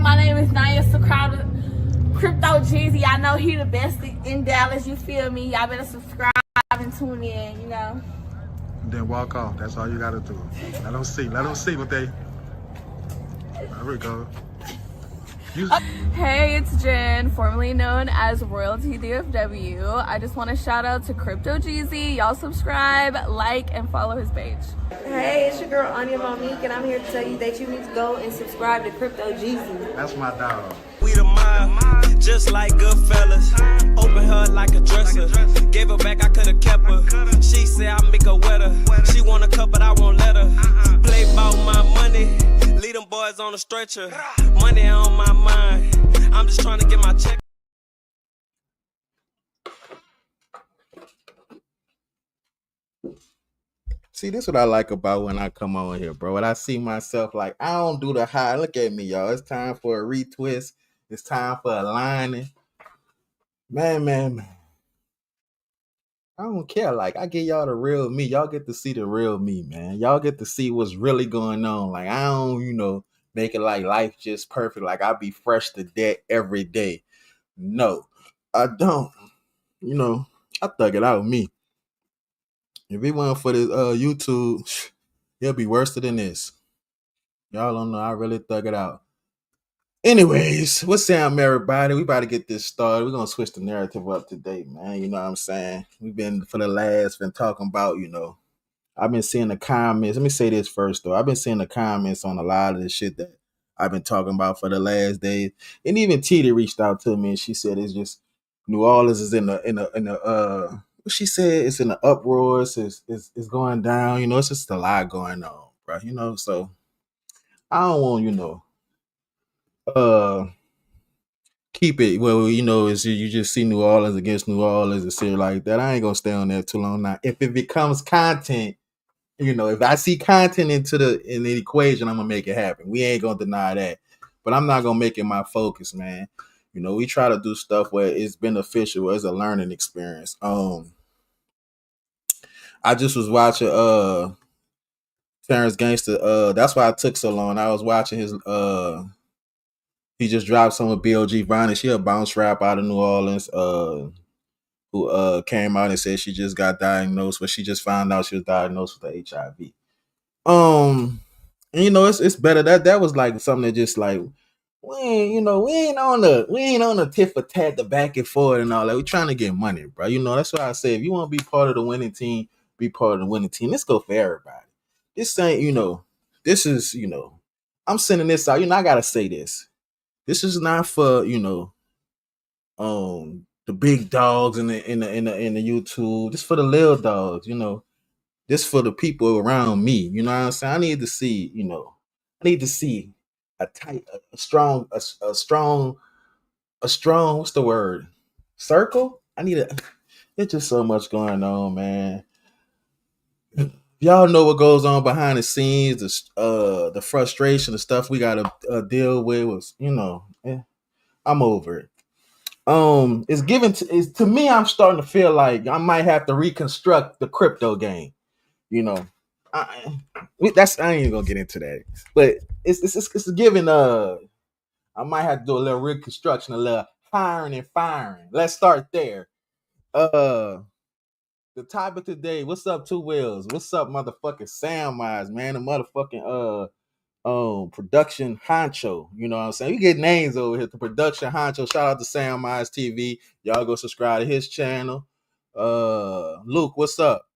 my name is Naya Crowder, CryptoGeezy. I know he the best in Dallas, you feel me? Y'all better subscribe and tune in, you know. Then walk off. That's all you gotta do. Let them see what they. There we go. Hey, it's Jen, formerly known as Royalty DFW. I just want to shout out to CryptoGeezy. Y'all subscribe, like, and follow his page. Hey, it's your girl Anya Monique, and I'm here to tell you that you need to go and subscribe to CryptoGeezy. That's my dog. We the mind, just like Goodfellas. Open her like a dresser. Gave her back, I could've kept her. She said I make her wetter. She want a cup, but I won't let her. Play about my money. Lead them boys on a stretcher. Money on my mind. I'm just trying to get my check. See, this is what I like about when I come on here, bro. When I see myself, like, I don't do the high. Look at me, y'all. It's time for a retwist. It's time for a lining. Man. I don't care. Like, I get y'all the real me. Y'all get to see the real me, man. Y'all get to see what's really going on. Like, I don't, make it like life just perfect. Like, I be fresh to death every day. No, I don't. I thug it out me. If it wasn't for this YouTube, it'll be worse than this. Y'all don't know. I really thug it out. Anyways, what's up, everybody? We about to get this started. We're going to switch the narrative up today, man. You know what I'm saying? We've been talking about, I've been seeing the comments. Let me say this first, though. I've been seeing the comments on a lot of the shit that I've been talking about for the last days. And even Tita reached out to me and she said it's just New Orleans is in the she said it's in the uproar. It's going down. It's just a lot going on, bro. So I don't want, keep it is you just see New Orleans against New Orleans and shit like that. I ain't gonna stay on there too long now. If it becomes content, if I see content in the equation, I'm gonna make it happen. We ain't gonna deny that. But I'm not gonna make it my focus, man. We try to do stuff where it's beneficial, where it's a learning experience. I just was watching Terrence Gangster. That's why it took so long. I was watching his he just dropped some with BG Vonnie. She a bounce rap out of New Orleans, who came out and said she just got diagnosed, but she just found out she was diagnosed with the HIV. And it's better. That was like something that just like we ain't on the tit for tat, the back and forth and all that. We trying to get money, bro. That's why I say if you want to be part of the winning team, be part of the winning team. Let's go for everybody. This ain't, this is, I'm sending this out. I gotta say this. This is not for, the big dogs in the YouTube. This for the little dogs, This for the people around me. You know what I'm saying? I need to see, a strong, what's the word? Circle? It's just so much going on, man. Y'all know what goes on behind the scenes, the frustration, the stuff we gotta deal with was, I'm over it. It's given to me. I'm starting to feel like I might have to reconstruct the crypto game. I ain't gonna get into that, but it's given. I might have to do a little reconstruction, a little hiring and firing. Let's start there. The topic today. What's up, Two Wheels? What's up, motherfucking Sam Eyes, man? The motherfucking production honcho. You know what I'm saying? We get names over here. The production honcho. Shout out to Sam Eyes TV. Y'all go subscribe to his channel. Luke, what's up?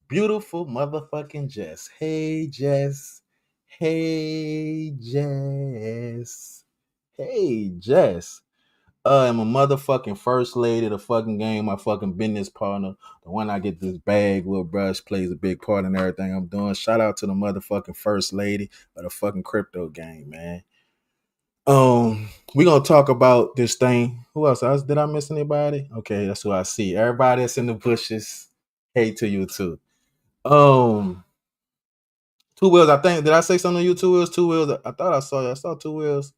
Beautiful motherfucking Jess. Hey Jess. Hey Jess. Hey Jess. I'm a motherfucking first lady of the fucking game, my fucking business partner, the one I get this bag with, brush, plays a big part in everything I'm doing. Shout out to the motherfucking first lady of the fucking crypto game, man. We're gonna talk about this thing. Who else? Did I miss anybody? Okay, that's who I see. Everybody that's in the bushes. Hey to you too. Two Wheels, I think. Did I say something to you, Two Wheels? Two Wheels. I thought I saw Two Wheels.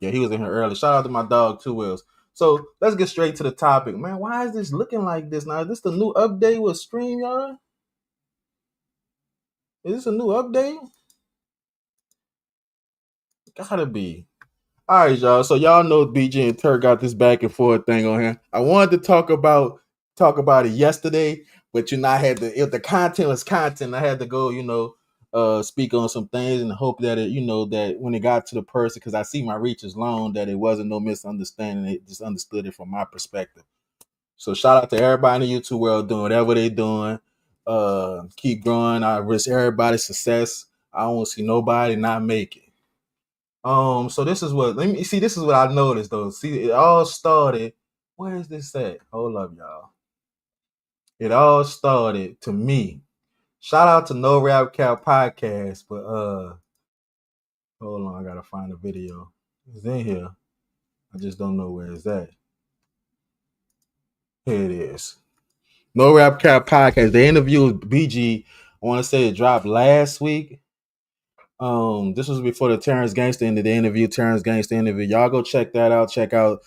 Yeah, he was in here early. Shout out to my dog, Two Wheels. So let's get straight to the topic. Man, why is this looking like this now? Is this the new update with StreamYard? Is this a new update? Gotta be. All right, y'all. So y'all know BG and Turk got this back and forth thing on here. I wanted to talk about it yesterday, but I had to. If the content was content, I had to go. Speak on some things and hope that that when it got to the person, because I see my reach is long, that it wasn't no misunderstanding. They just understood it from my perspective. So shout out to everybody in the YouTube world doing whatever they doing. Keep growing. I wish everybody success. I don't see nobody not make it. So this is what this is what I noticed though. See, it all started. Where is this at? Hold up, y'all. It all started to me. Shout out to No Rap Cap Podcast, but hold on, I gotta find the video. It's in here. I just don't know where it's at. Here it is. No Rap Cap Podcast. The interview with BG, I want to say it dropped last week. This was before the Terrence Gangster interview. Y'all go check that out. Check out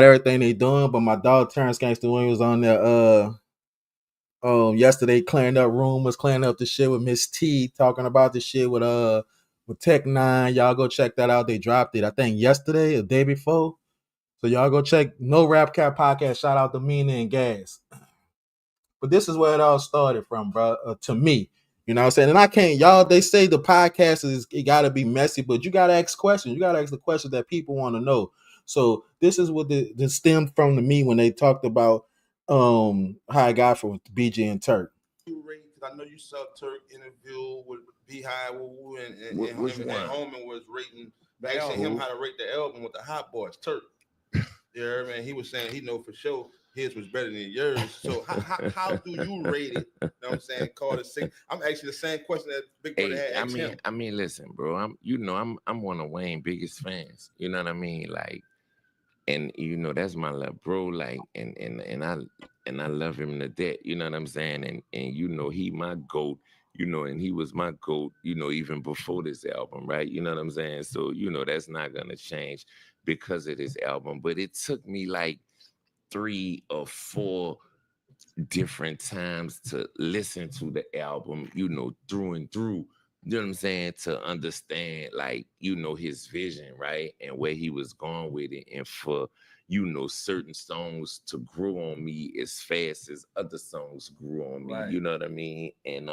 everything they doing. But my dog Terrence Gangster when he was on there yesterday clearing up rumors, clearing up the shit with Miss T, talking about the shit with Tech Nine. Y'all go check that out. They dropped it, I think yesterday, the day before. So y'all go check No Rap Cap Podcast. Shout out to Mina and Gas. But this is where it all started from, bro. To me, you know what I'm saying? And I can't, y'all, they say the podcast it got to be messy, but you got to ask questions. You got to ask the questions that people want to know. So this is what the stemmed from to me when they talked about how I got from BG and Turk. I know you saw Turk interview with Beehive and Holman was rating, asking him how to rate the album with the Hot Boys. Turk, yeah, man, he was saying he know for sure his was better than yours. So how do you rate it? You know what I'm saying? Call it sing. I'm actually the same question that Big Brother had asked him. I mean, listen, bro. I'm one of Wayne's biggest fans. You know what I mean? Like, and that's my love, bro. Like, and I love him to death. You know what I'm saying? And he my GOAT. And he was my GOAT. Even before this album, right? You know what I'm saying? So that's not gonna change because of this album. But it took me like 3 or 4 different times to listen to the album, through and through, you know what I'm saying, to understand, like, his vision, right, and where he was going with it, and for, certain songs to grow on me as fast as other songs grew on me, right. You know what I mean? And,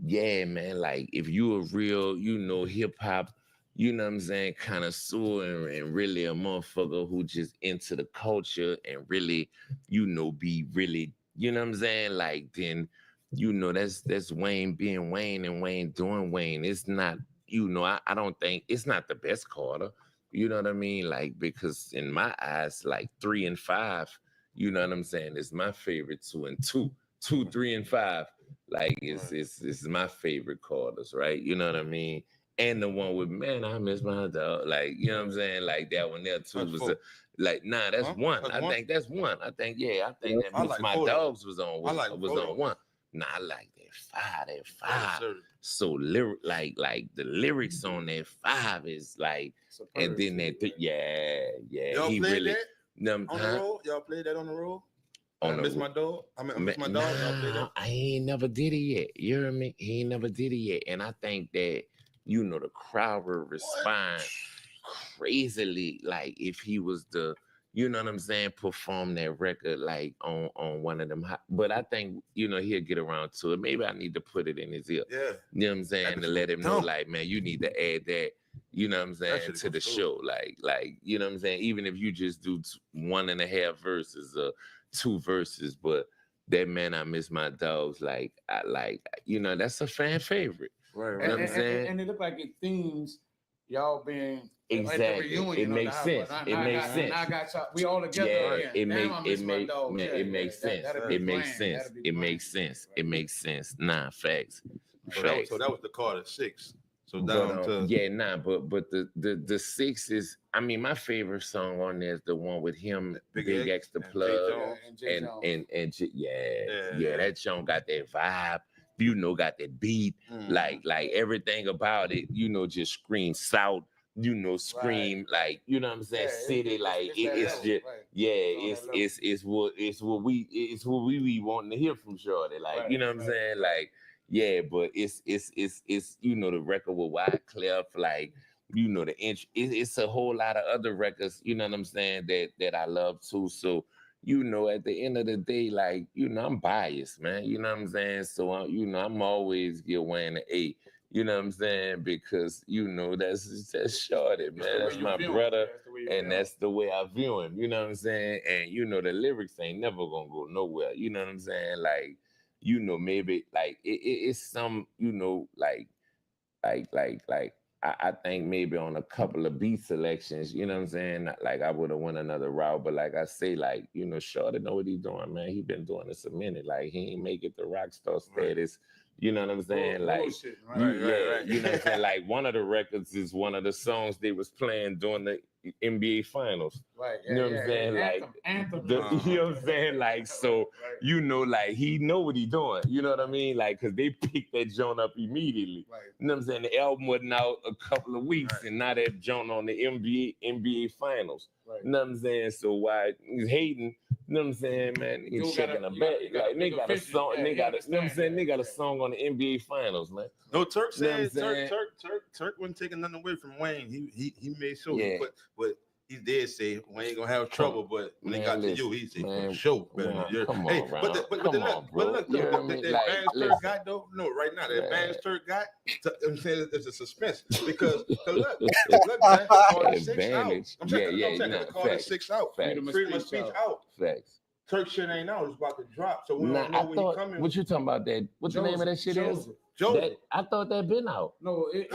yeah, man, like, if you a real, hip-hop, you know what I'm saying, connoisseur and really a motherfucker who just into the culture and really, be really, you know what I'm saying, like, then, that's Wayne being Wayne and Wayne doing Wayne. It's not, I don't think, it's not the best Carter, you know what I mean, like, because in my eyes, like, 3 and 5, you know what I'm saying, is my favorite 2 and 2, 2, 3 and 5, like, it's my favorite Carters, right, you know what I mean? And the one with, man, I miss my dog. Like, you know what I'm saying? Like, that one there, too, was that's one. I think that's one. I think that Miss My Dogs was on one. Nah, I like that 5. So, lyric, like, the lyrics on that 5 is, like, and then that, Y'all he played really. That on the road? Y'all played that on the road? I miss my dog. I miss my dog. Y'all played that? He ain't never did it yet. You hear me? He ain't never did it yet. And I think that, the crowd will respond crazily, like if he was the, you know what I'm saying, perform that record like on one of them. But I think, he'll get around to it. Maybe I need to put it in his ear. Yeah. You know what I'm saying? To let him know, like, man, you need to add that, you know what I'm saying, to the show. Like, you know what I'm saying? Even if you just do 1.5 verses or 2 verses, but that man, I miss my dogs. Like, that's a fan favorite. Right. You know what I'm saying? And it looked like it themes y'all being exactly. At the reunion. It makes sense. It makes sense. I got we all together. Yeah, again. it makes sense. It makes sense. It makes sense. It makes sense. Nah, facts. So that was the Carter 6. So down to but the 6 is, I mean, my favorite song on there is the one with him, Big X the Plug, and that song got that vibe. Got that beat, like everything about it, just scream South, scream like, you know what I'm saying, city, like it's just, it's what we be wanting to hear from Shorty, like, you know what I'm saying, like, Yeah, but it's you know, the record with Wyclef, like, you know, it's a whole lot of other records, you know what I'm saying, that I love too. So, you know, at the end of the day, like, you know, I'm biased, man. You know what I'm saying? So, you know, I'm always give Wayne an A. You know what I'm saying? Because, you know, that's Shorty, man. That's my brother, and that's the way I view him. You know what I'm saying? And, you know, the lyrics ain't never gonna go nowhere. You know what I'm saying? Like, you know, maybe like it's some, you know, like I think maybe on a couple of beat selections, you know what I'm saying? Like I would have went another route, but like I say, like, you know, Shorty know what he's doing, man. He been doing this a minute. Like he ain't make it the rock star status. You know what I'm saying? Like, you know what I'm saying? Like one of the records is one of the songs they was playing during the NBA finals. Right. You know what I'm saying? Anthem. You know what I'm saying? Like, so, you know, like he know what he doing. You know what I mean? Like, cause they picked that joint up immediately. Right. You know what I'm saying? The album wasn't out a couple of weeks, and now that joint on the NBA finals. Right. You know what I'm saying? So why he's hating? You know what I'm saying, man? He's shaking a bet. Like they got a song. They got a, you know what I'm saying? They got a song on the NBA finals, man. No, Turk You know what I'm said saying? Turk wasn't taking nothing away from Wayne. He made sure Yeah. but he did say Wayne gonna have trouble, but when it got to you, he said man, for sure. man, Yeah. come on, Hey, Ron. but Come look, on, bro. look, You know what I the mean? advantage Like, Turk got though. No, right now the advantage Turk got. I'm saying it's a suspense because look, man, call it 6 out. Advantage. I'm saying, Yeah. call it 6 out. Freedom of speech out. Facts. Turk shit ain't out. It's about to drop, so we Nah, don't know I when he thought, coming. what you talking about? That what the name of that shit is? Joseph. I thought that been out. No, he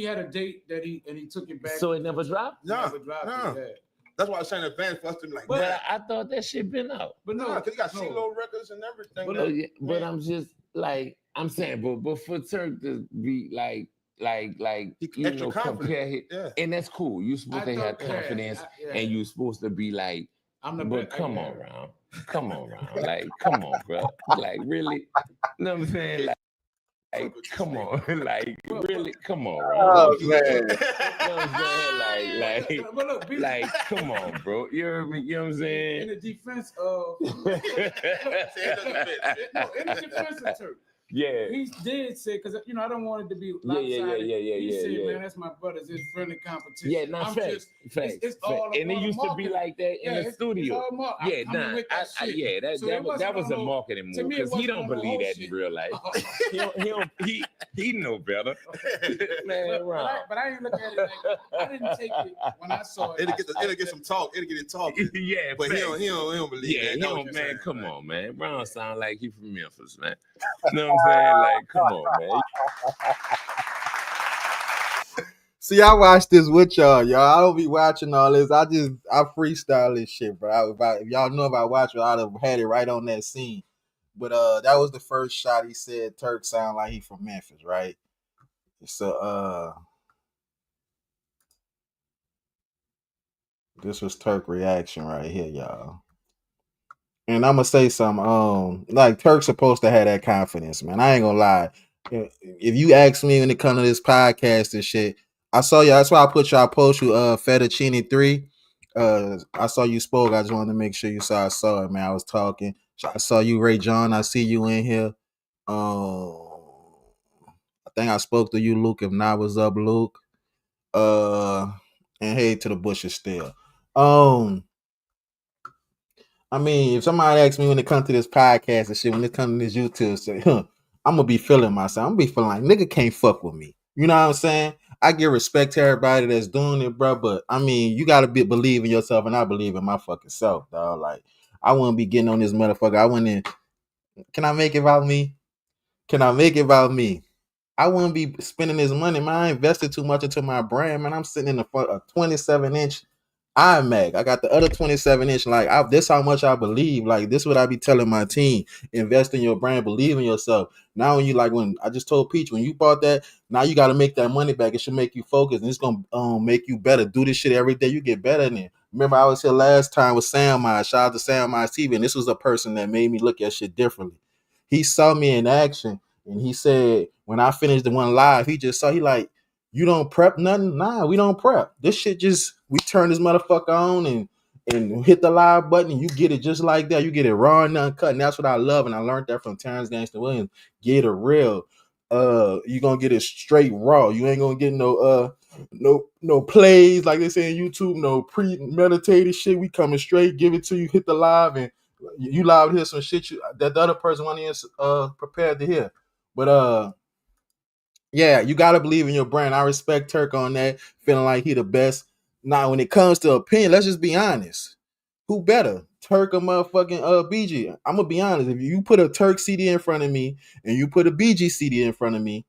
had a date that he took it back. So it never dropped? Never dropped it. That's why I was saying advance for us to be like, But I thought that shit been out. But no, because he got CeeLo records and everything. But, but I'm just like, I'm saying, but for Turk to be like you know, compare it, and that's cool. You're supposed to have confidence, and you're supposed to be like, but come on, Ron. Come on, Ron. Like, come on, bro. Like, really? You know what I'm saying? Like, come on. Like, really? Come on, Ron. Oh, man. You know what I'm saying? Like, come on, bro. You heard me? You know what I'm saying? In the defense of of Turk. Yeah. He did say, because, you know, I don't want it to be lopsided. He said, man, that's my brother's, it's friendly competition. Yeah, not facts. It's all and it used to be like that in the studio. That was a marketing move, because he don't believe that in real life. he know better. Man, but I didn't look at it like, I didn't take it when I saw it. It'll get some talk. It'll get it talking. Yeah, but he don't believe that. Yeah, he don't, man, come on, man. Brown sound like he from Memphis, man. You know what I'm saying? Like, come on, man. See, I watch this with y'all. I don't be watching all this. I freestyle this shit, bro. If y'all know if I watch it, I'd have had it right on that scene. But that was the first shot. He said Turk sound like he from Memphis, right? So this was Turk reaction right here, y'all. And I'm gonna say something. Like Turk's supposed to have that confidence, man. I ain't gonna lie. If you ask me when it comes to this podcast and shit, I saw y'all. That's why I put y'all post you Fettuccine 3. I saw you spoke. I just wanted to make sure you saw. I saw it, man. I was talking. I saw you, Ray John. I see you in here. I think I spoke to you, Luke. If not, what's up, Luke? And hey to the bushes still. I mean, if somebody asks me when it comes to this podcast and shit, when it comes to this YouTube shit, I'm gonna be feeling myself. I'm gonna be feeling like nigga can't fuck with me. You know what I'm saying? I give respect to everybody that's doing it, bro. But I mean, you gotta believe in yourself, and I believe in my fucking self, dog. Like, I wouldn't be getting on this motherfucker. I wouldn't. Can I make it about me? Can I make it about me? I wouldn't be spending this money, man. I invested too much into my brand, man. I'm sitting in a 27-inch iMac. I got the other 27-inch. Like, this how much I believe. Like, this is what I be telling my team. Invest in your brand. Believe in yourself. Now, when I just told Peach, when you bought that, now you got to make that money back. It should make you focus, and it's going to make you better. Do this shit every day. You get better than it. Remember, I was here last time with Sam Mize. Shout out to Sam Mize TV, and this was a person that made me look at shit differently. He saw me in action, and he said, when I finished the one live, he like, you don't prep nothing? Nah, we don't prep. This shit we turn this motherfucker on, and and hit the live button, and you get it just like that. You get it raw and uncut, and that's what I love. And I learned that from Terrence Gangsta Williams. Get it real. You're gonna get it straight raw. You ain't gonna get no plays like they say on YouTube, no premeditated shit. We coming straight, give it to you, hit the live, and you live hear some shit that the other person wasn't prepared to hear. But yeah, you gotta believe in your brand. I respect Turk on that, feeling like he the best. Now, when it comes to opinion, let's just be honest. Who better, Turk or motherfucking BG? I'm gonna be honest. If you put a Turk CD in front of me and you put a BG CD in front of me,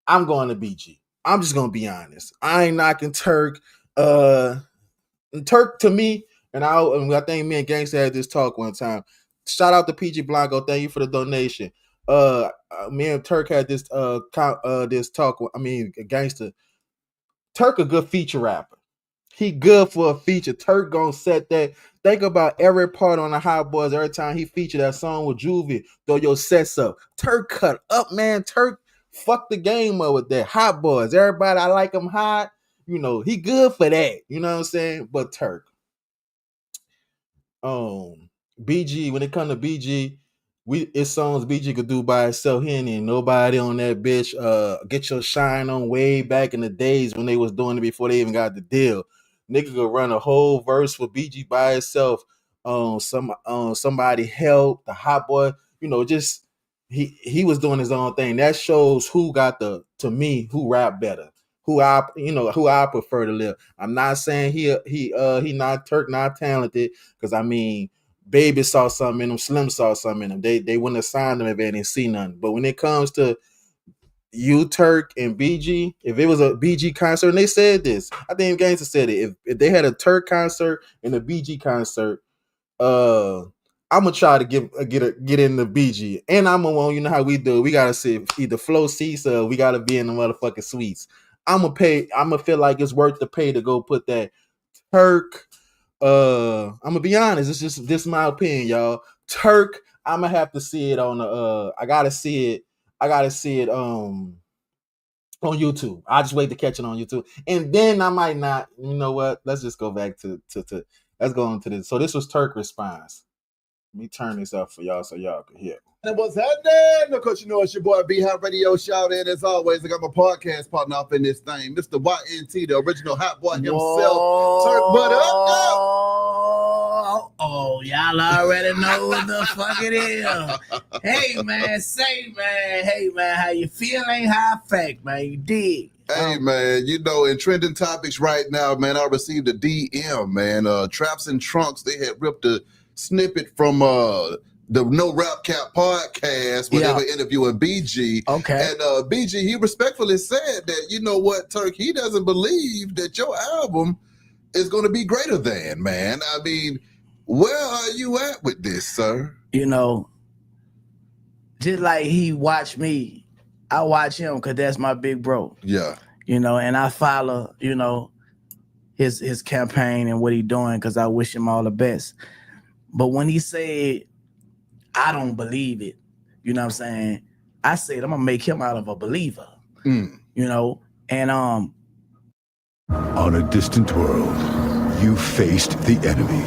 I'm going to BG. I'm just gonna be honest. I ain't knocking Turk. Turk to me, and I think me and Gangsta had this talk one time. Shout out to PG Blanco. Thank you for the donation. Me and Turk had this this talk. I mean, Gangsta. Turk a good feature rapper. He good for a feature. Turk gonna set that. Think about every part on the Hot Boys. Every time he featured that song with Juvie, throw your sets up. Turk cut up, man. Turk fuck the game up with that. Hot Boys. Everybody, I like him hot. You know, he good for that. You know what I'm saying? But Turk. BG, when it comes to BG, it's songs BG could do by itself. He ain't nobody on that bitch. Get Your Shine On way back in the days when they was doing it before they even got the deal. Nigga could run a whole verse for BG by itself. Somebody Help, the Hot Boy, you know, just he was doing his own thing. That shows who got who rap better. Who I prefer to live. I'm not saying he not Turk, not talented, because I mean Baby saw something in him, Slim saw something in him. They wouldn't have signed him if they didn't see nothing. But when it comes to you, Turk, and BG, if it was a BG concert, and they said this, I think Gangsta said it. If they had a Turk concert and a BG concert, I'm gonna try to get in the BG, and I'm gonna want, you know how we do. We gotta see either flow seats or we gotta be in the motherfucking suites. I'm gonna feel like it's worth the pay to go put that Turk. I'm gonna be honest. It's just this my opinion, y'all. Turk. I'm gonna have to see it on the. I gotta see it on YouTube. I'll just wait to catch it on YouTube, and then I might not. You know what? Let's just go back to let's go on to this. So this was Turk response. Let me turn this up for y'all so y'all can hear. And what's happening? Of course, you know it's your boy B-Hot Radio. Shout in as always. I got my podcast partner up in this thing, Mr. YNT, the original hot boy himself. Whoa. Turk, what up, Oh, y'all already know what the fuck it is. Hey man, how you feeling? How fact, man, you dig? Hey man, you know, in trending topics right now, man, I received a DM, man. Traps and Trunks, they had ripped a snippet from the No Rap Cap podcast where they were interviewing BG. Okay. And BG, he respectfully said that, you know what, Turk, he doesn't believe that your album is going to be greater than, man. I mean, where are you at with this, sir? You know, just like he watched me, I watch him because that's my big bro. Yeah. You know, and I follow, you know, his campaign and what he doing because I wish him all the best. But when he said, I don't believe it, you know what I'm saying? I said, I'm going to make him out of a believer, you know? And on a distant world, you faced the enemy.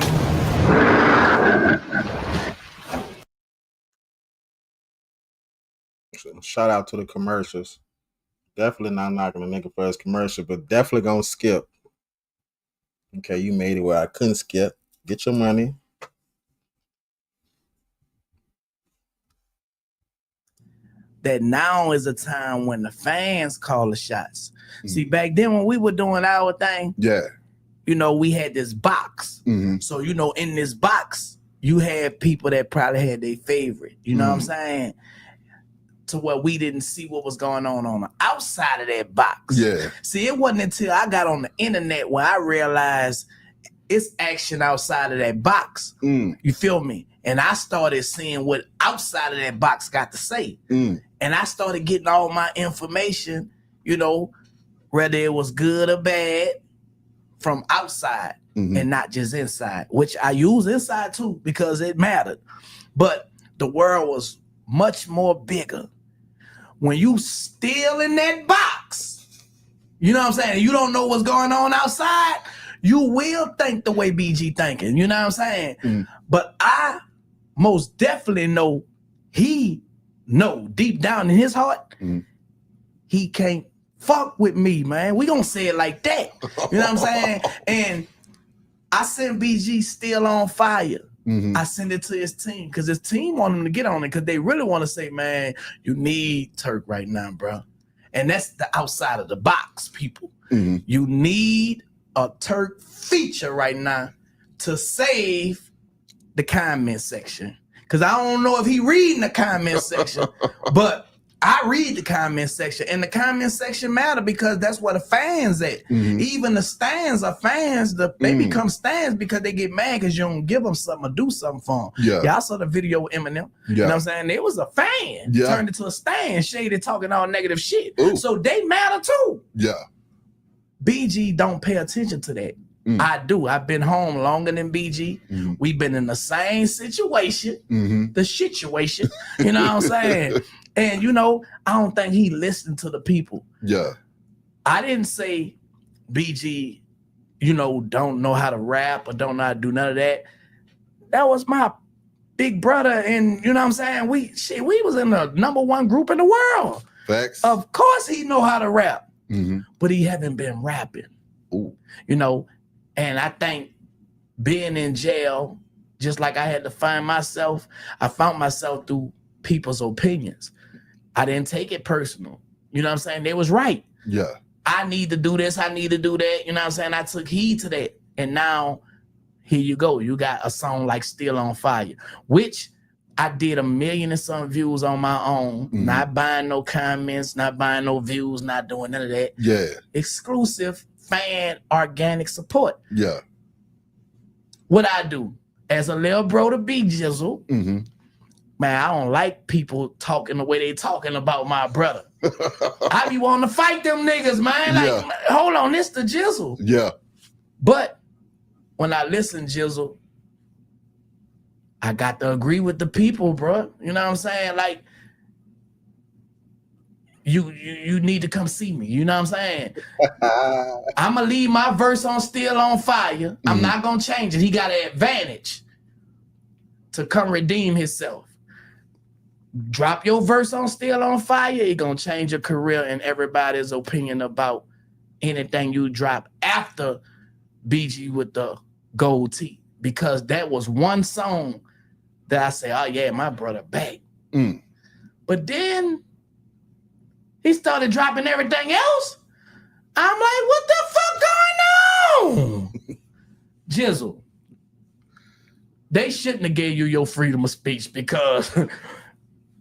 Shout out to the commercials. Definitely not knocking a nigga for his commercial, but definitely gonna skip. Okay, you made it where I couldn't skip. Get your money. that now is a time when the fans call the shots. See, back then when we were doing our thing, you know, we had this box. So, you know, in this box, you had people that probably had their favorite, you know what I'm saying? To where we didn't see what was going on the outside of that box. See, it wasn't until I got on the internet when I realized it's action outside of that box. You feel me? And I started seeing what outside of that box got to say. And I started getting all my information, you know, whether it was good or bad, from outside and not just inside, which I use inside too because it mattered. But the world was much more bigger. When you still in that box, you know what I'm saying? You don't know what's going on outside. you will think the way BG thinking. You know what I'm saying? But I most definitely know he know deep down in his heart, he can't fuck with me, man. We gonna say it like that. You know what I'm saying? And I sent BG Still on Fire. I send it to his team because his team want him to get on it because they really want to say, man, you need Turk right now, bro. And that's the outside of the box, people. You need a Turk feature right now to save the comment section. Because I don't know if he reading the comment section, but I read the comment section, and the comment section matter because that's where the fans at. Even the stands are fans. They become stands because they get mad because you don't give them something or do something for them. Y'all saw the video with Eminem. You know what I'm saying? It was a fan turned into a stand, shaded, talking all negative shit. So they matter too. BG don't pay attention to that. I do. I've been home longer than BG. We've been in the same situation, the situation. You know what I'm saying? And, you know, I don't think he listened to the people. I didn't say BG, you know, don't know how to rap or don't know how to do none of that. That was my big brother. And, you know what I'm saying? We was in the #1 group in the world. Facts. Of course he know how to rap, but he haven't been rapping. You know, and I think being in jail, just like I had to find myself, I found myself through people's opinions. I didn't take it personal. You know what I'm saying? They was right. I need to do this. I need to do that. You know what I'm saying? I took heed to that. And now here you go. You got a song like Still on Fire, which I did 1 million and some views on my own. Not buying no comments, not buying no views, not doing none of that. Exclusive fan organic support. What I do as a little bro to be Gizzle, man, I don't like people talking the way they talking about my brother. I be wanting to fight them niggas, man. Like, hold on, this the Gizzle. But when I listen, Gizzle, I got to agree with the people, bro. You know what I'm saying? Like, you need to come see me. You know what I'm saying? I'm going to leave my verse on Still on Fire. I'm not going to change it. He got an advantage to come redeem himself. Drop your verse on Still on Fire, it gonna change your career and everybody's opinion about anything you drop after BG with the gold tee. Because that was one song that I say, oh yeah, my brother back. But then he started dropping everything else. I'm like, what the fuck going on? Gizzle, they shouldn't have gave you your freedom of speech because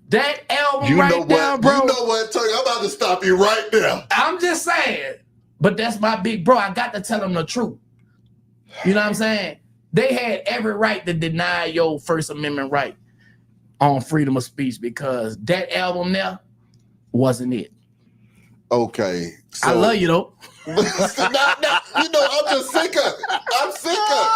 that album there, bro. You know what, Turk? I'm about to stop you right there. I'm just saying. But that's my big bro. I got to tell him the truth. You know what I'm saying? They had every right to deny your First Amendment right on freedom of speech because that album there wasn't it. Okay. So, I love you, though. You know, I'm just sick of it. I'm sick of it.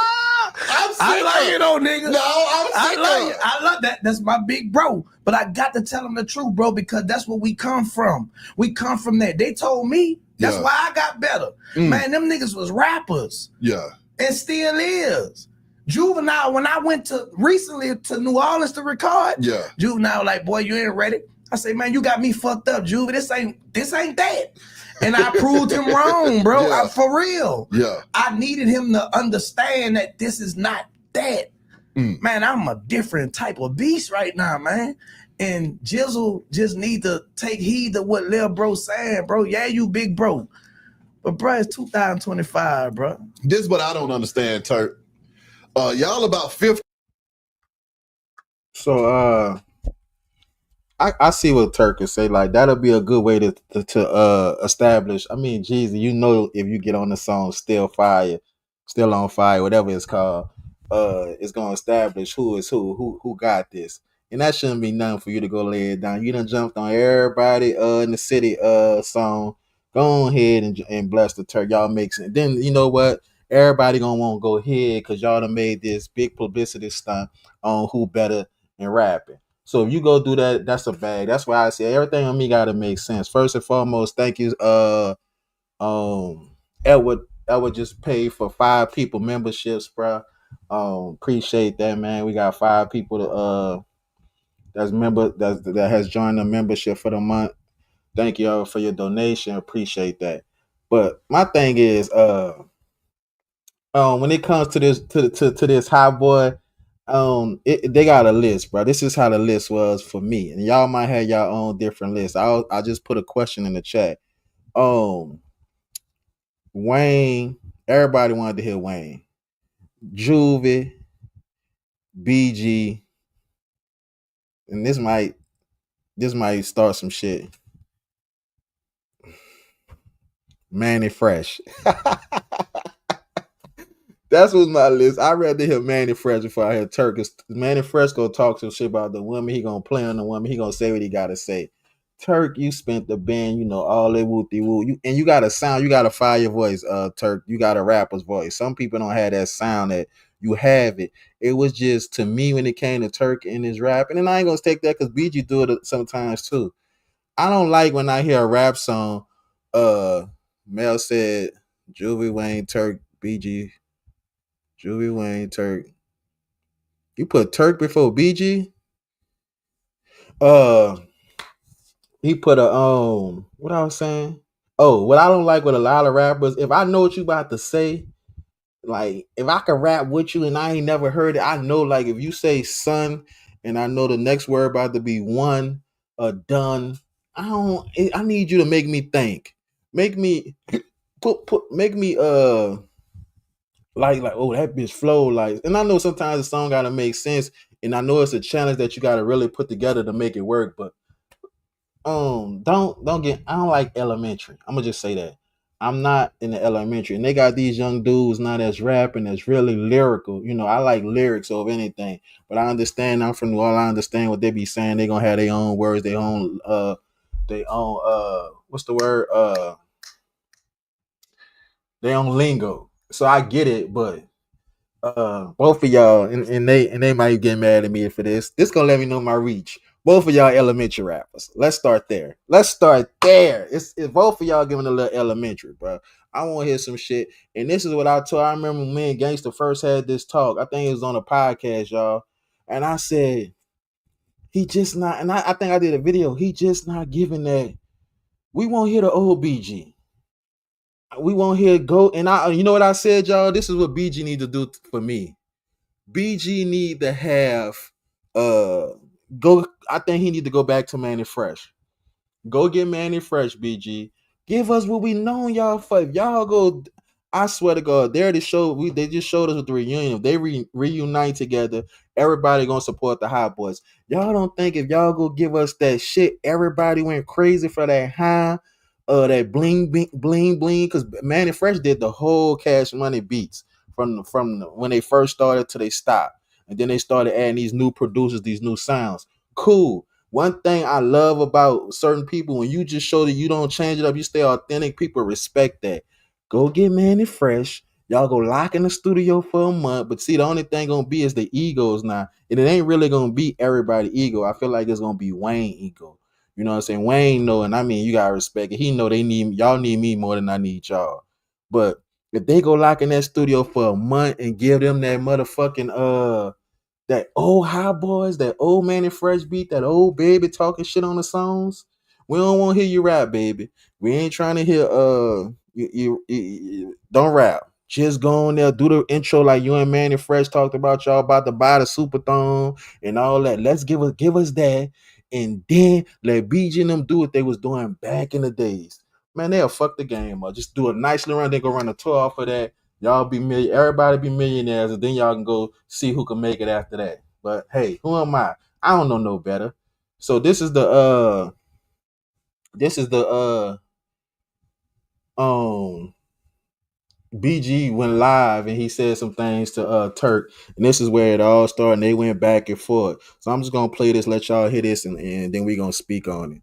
I love you though, nigga. No, I love you. I love that. That's my big bro. But I got to tell him the truth, bro, because that's where we come from. We come from that. They told me. That's why I got better. Man, them niggas was rappers. And still is. Juvenile, when I went recently to New Orleans to record, Juvenile like, boy, you ain't ready. I say, man, you got me fucked up, Juve. This ain't that. And I proved him wrong, bro. For real. I needed him to understand that this is not that. Man, I'm a different type of beast right now, man. And Gizzle just need to take heed to what Lil Bro saying, bro. Yeah, you big bro. But bro, it's 2025, bro. This is what I don't understand, Turk. Y'all about 50. So I see what Turk can say. Like that'll be a good way to establish. I mean, Jeezy, you know, if you get on the song Still on Fire, whatever it's called, it's gonna establish who is who got this. And that shouldn't be nothing for you to go lay it down. You done jumped on everybody in the city song. Go ahead and bless the Turk. Y'all make sense. Then you know what? Everybody gonna want to go ahead because y'all done made this big publicity stunt on who better in rapping. So if you go do that, that's a bag. That's why I say everything on me gotta make sense. First and foremost, thank you, Edward would just pay for 5 people memberships, bro. Appreciate that, man. We got 5 people that has joined the membership for the month. Thank y'all for your donation. Appreciate that. But my thing is, when it comes to this hot boy, they got a list, bro. This is how the list was for me, and y'all might have your own different list. I just put a question in the chat. Wayne, everybody wanted to hear Wayne, Juvie, BG, and this might start some shit. Manny Fresh. That's what's my list. I'd rather hear Manny Fresh before I hear Turk. Manny Fresh gonna talk some shit about the woman. He gonna play on the woman. He gonna say what he gotta say. Turk, you spent the band, you know, all that wooty woo. You got a sound, you got a fire voice, Turk. You got a rapper's voice. Some people don't have that sound that you have it. It was just, to me, when it came to Turk and his rap, and then I ain't gonna take that because BG do it sometimes too. I don't like when I hear a rap song, Mel said, Juvie, Wayne, Turk, BG, Juvie, Wayne, Turk. You put Turk before BG? He put what I was saying? Oh, what I don't like with a lot of rappers, if I know what you about to say, like if I can rap with you and I ain't never heard it, I know, like if you say son and I know the next word about to be one or done, I need you to make me think. Make me make me like oh, that bitch flow, like, and I know sometimes the song gotta make sense, and I know it's a challenge that you gotta really put together to make it work, but don't get, I don't like elementary. I'm gonna just say that. I'm not in the elementary, and they got these young dudes now that's rapping that's really lyrical. You know, I like lyrics over anything, but I understand, I'm from New Orleans, I understand what they be saying. They gonna have their own words, their own what's the word? Their own lingo. So I get it, but both of y'all, and they might get mad at me for this. This gonna let me know my reach. Both of y'all elementary rappers. Let's start there. It's both of y'all giving a little elementary, bro. I want to hear some shit. And this is what I told. I remember me and Gangsta first had this talk. I think it was on a podcast, y'all. And I said, he just not. And I think I did a video. He just not giving that. We won't hear the old BG. We won't hear go. And you know what I said, y'all? This is what BG need to do for me. BG need to have go. I think he need to go back to Manny Fresh. Go get Manny Fresh, BG. Give us what we known y'all for. If y'all go, I swear to God, they just showed us with the reunion. If they reunite together, everybody gonna support the Hot Boys. Y'all don't think if y'all go give us that shit, everybody went crazy for that high, that bling bling bling, because Manny Fresh did the whole Cash Money beats from when they first started till they stopped, and then they started adding these new producers, these new sounds. Cool. One thing I love about certain people, when you just show that you don't change it up, you stay authentic, people respect that. Go get Manny Fresh. Y'all go lock in the studio for a month. But see, the only thing gonna be is the egos now. And it ain't really gonna be everybody ego. I feel like it's gonna be Wayne ego. You know what I'm saying? Wayne know, and I mean, you gotta respect it. He know y'all need me more than I need y'all. But if they go lock in that studio for a month and give them that motherfucking that old High Boys, that old Manny Fresh beat, that old baby talking shit on the songs, we don't want to hear you rap, baby. We ain't trying to hear you don't rap. Just go on there, do the intro like you and Manny Fresh talked about. Y'all about to buy the Superthon and all that. Let's give us that, and then let BG and them do what they was doing back in the days. Man, they'll fuck the game up. Just do a nice little run. They go run a tour off of that. Y'all be everybody be millionaires, and then y'all can go see who can make it after that. But hey, who am I? I don't know no better. So this is the BG went live and he said some things to Turk, and this is where it all started, and they went back and forth. So I'm just gonna play this, let y'all hear this, and then we're gonna speak on it.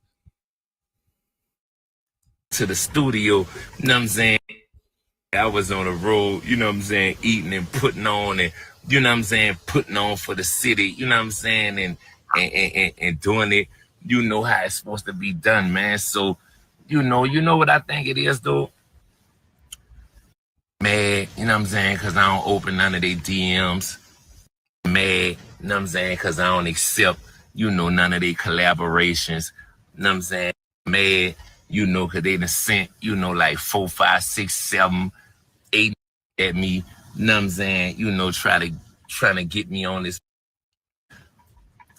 To the studio, you know what I'm saying? I was on the road, you know what I'm saying, eating and putting on, and you know what I'm saying, putting on for the city, you know what I'm saying, and doing it, you know how it's supposed to be done, man. So, you know what I think it is, though? know what I'm saying, because I don't open none of their DMs. Mad, you know what I'm saying, because I don't accept, you know, none of their collaborations. You know what I'm saying? Mad, you know, because they done sent, you know, like 4, 5, 6, 7, 8 at me. You know what I'm saying? You know, trying to get me on this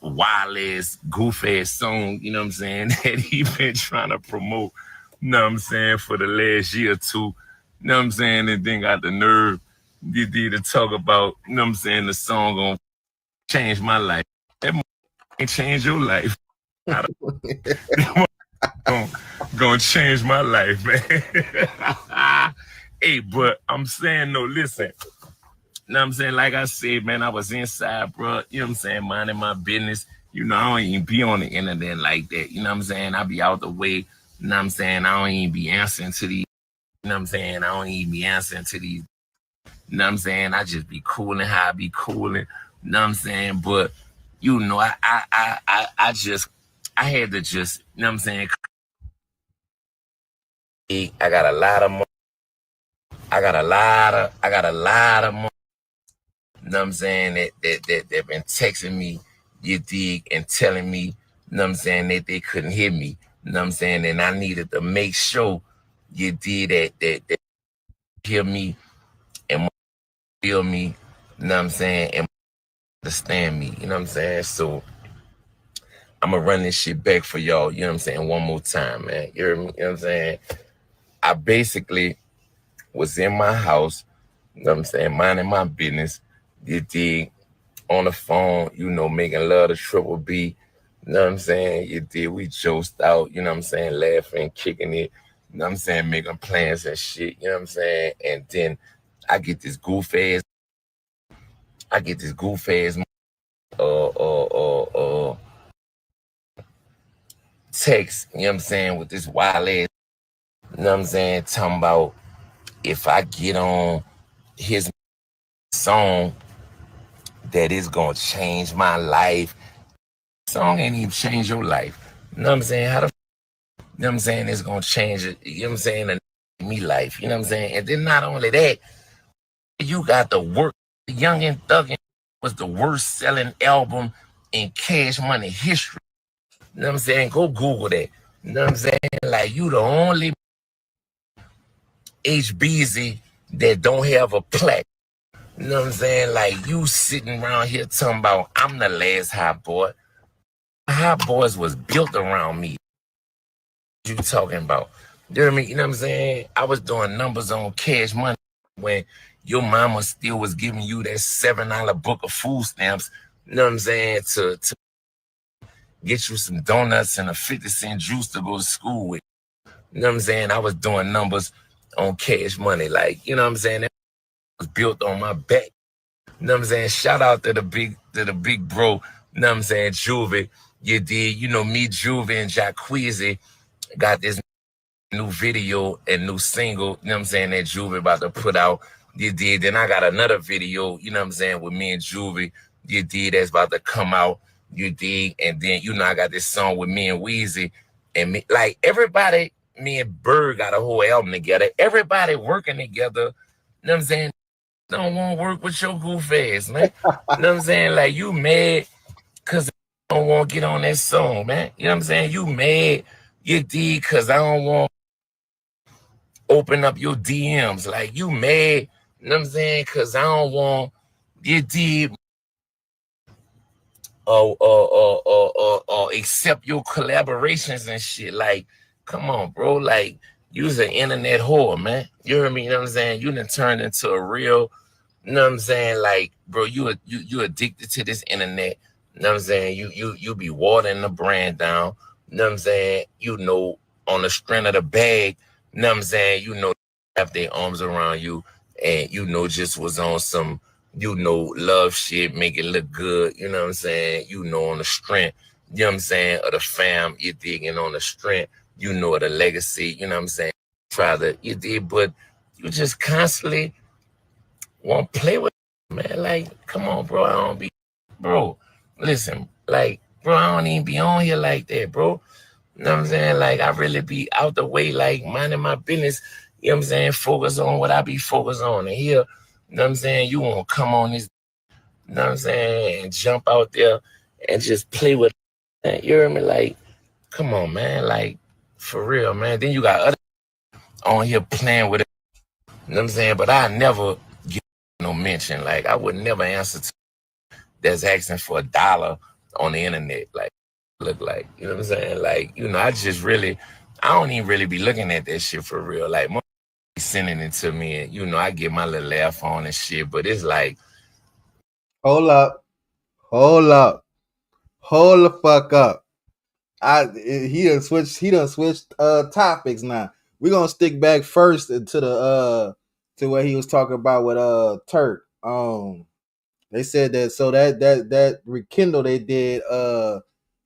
wild ass, goof ass song, you know what I'm saying, that he been trying to promote, you know what I'm saying, for the last year or two, you know what I'm saying, and then got the nerve to talk about, you know what I'm saying, the song gonna change my life. That ain't change your life. Gonna change my life, man. Hey, but I'm saying, no, listen. You know what I'm saying? Like I said, man, I was inside, bro. You know what I'm saying? Minding my business. You know, I don't even be on the internet like that. You know what I'm saying? I be out the way. You know what I'm saying? I don't even be answering to these. You know what I'm saying? I don't even be answering to these. You know what I'm saying? I just be cooling how I be cooling. You know what I'm saying? But, you know, I had to just, you know what I'm saying? I got a lot of money. I got a lot of money. You know what I'm saying, that been texting me, you dig, and telling me, you know what I'm saying, that they couldn't hear me. You know what I'm saying? And I needed to make sure you did that hear me and feel me, you know what I'm saying, and understand me, you know what I'm saying? So I'm gonna run this shit back for y'all, you know what I'm saying, one more time, man. You hear me? You know what I'm saying? I basically was in my house, you know what I'm saying, minding my business, you dig, on the phone, you know, making love to Triple B, you know what I'm saying? You did, we joked out, you know what I'm saying, laughing, kicking it, you know what I'm saying, making plans and shit, you know what I'm saying? And then I get this goof ass text, you know what I'm saying, with this wild ass, you know what I'm saying, talking about if I get on his song, that is gonna change my life. Song ain't even change your life. You know what I'm saying? How the, you know what I'm saying, it's gonna change it, you know what I'm saying, me life, you know what I'm saying? And then not only that, you got the work. Young and Thuggin' was the worst selling album in Cash Money history. You know what I'm saying? Go Google that. You know what I'm saying? Like, you the only HBZ that don't have a plaque. You know what I'm saying? Like, you sitting around here talking about, I'm the last hot boy. Hot boys was built around me. What you talking about? You know what I mean? You know what I'm saying? I was doing numbers on Cash Money when your mama still was giving you that $7 book of food stamps, you know what I'm saying, to get you some donuts and a 50-cent juice to go to school with. You know what I'm saying? I was doing numbers on Cash Money. Like, you know what I'm saying? That was built on my back. You know what I'm saying? Shout out to the big bro, you know what I'm saying, Juvie. You did, you know, me, Juvie, and Jacqueezy got this new video and new single, you know what I'm saying, that Juvie about to put out. You did. Then I got another video, you know what I'm saying, with me and Juvie. You did, that's about to come out. You did. And then, you know, I got this song with me and Weezy. And me, like, everybody, me and Bird got a whole album together. Everybody working together, you know what I'm saying? Don't want to work with your goof ass, man. You know what I'm saying? Like, you mad because I don't want to get on that song, man. You know what I'm saying? You mad, you did, because I don't want to open up your DMs. Like, you mad, you know what I'm saying? Because I don't want, you did, accept your collaborations and shit. Like, come on, bro. Like, you's an internet whore, man. You hear me? You know what I'm saying? You done turned into a real, you know what I'm saying? Like, bro, you addicted to this internet. You know what I'm saying? You be watering the brand down. You know what I'm saying? You know, on the strength of the bag, you know what I'm saying? You know, have their arms around you and, you know, just was on some, you know, love shit, make it look good. You know what I'm saying? You know, on the strength, you know what I'm saying, of the fam, you digging on the strength, you know, of the legacy, you know what I'm saying? Try to, you did, but you just constantly want to play with it, man. Like, come on, bro. I don't be, bro. Listen, like, bro, I don't even be on here like that, bro. You know what I'm saying? Like, I really be out the way, like, minding my business. you know what I'm saying, focus on what I be focused on. And here, you know what I'm saying, you won't come on this, you know what I'm saying, and jump out there and just play with it. You hear me? Like, come on, man. Like, for real, man. Then you got other on here playing with it. You know what I'm saying? But I never get no mention. Like, I would never answer to that's asking for $1 on the internet. Like, look like, you know what I'm saying? Like, you know, I don't even really be looking at that shit for real. Like, most sending it to me and, you know, I get my little laugh on and shit, but it's like. Hold up. Hold the fuck up. He done switched topics now. We're gonna stick back first to what he was talking about with Turk. They said that rekindle they did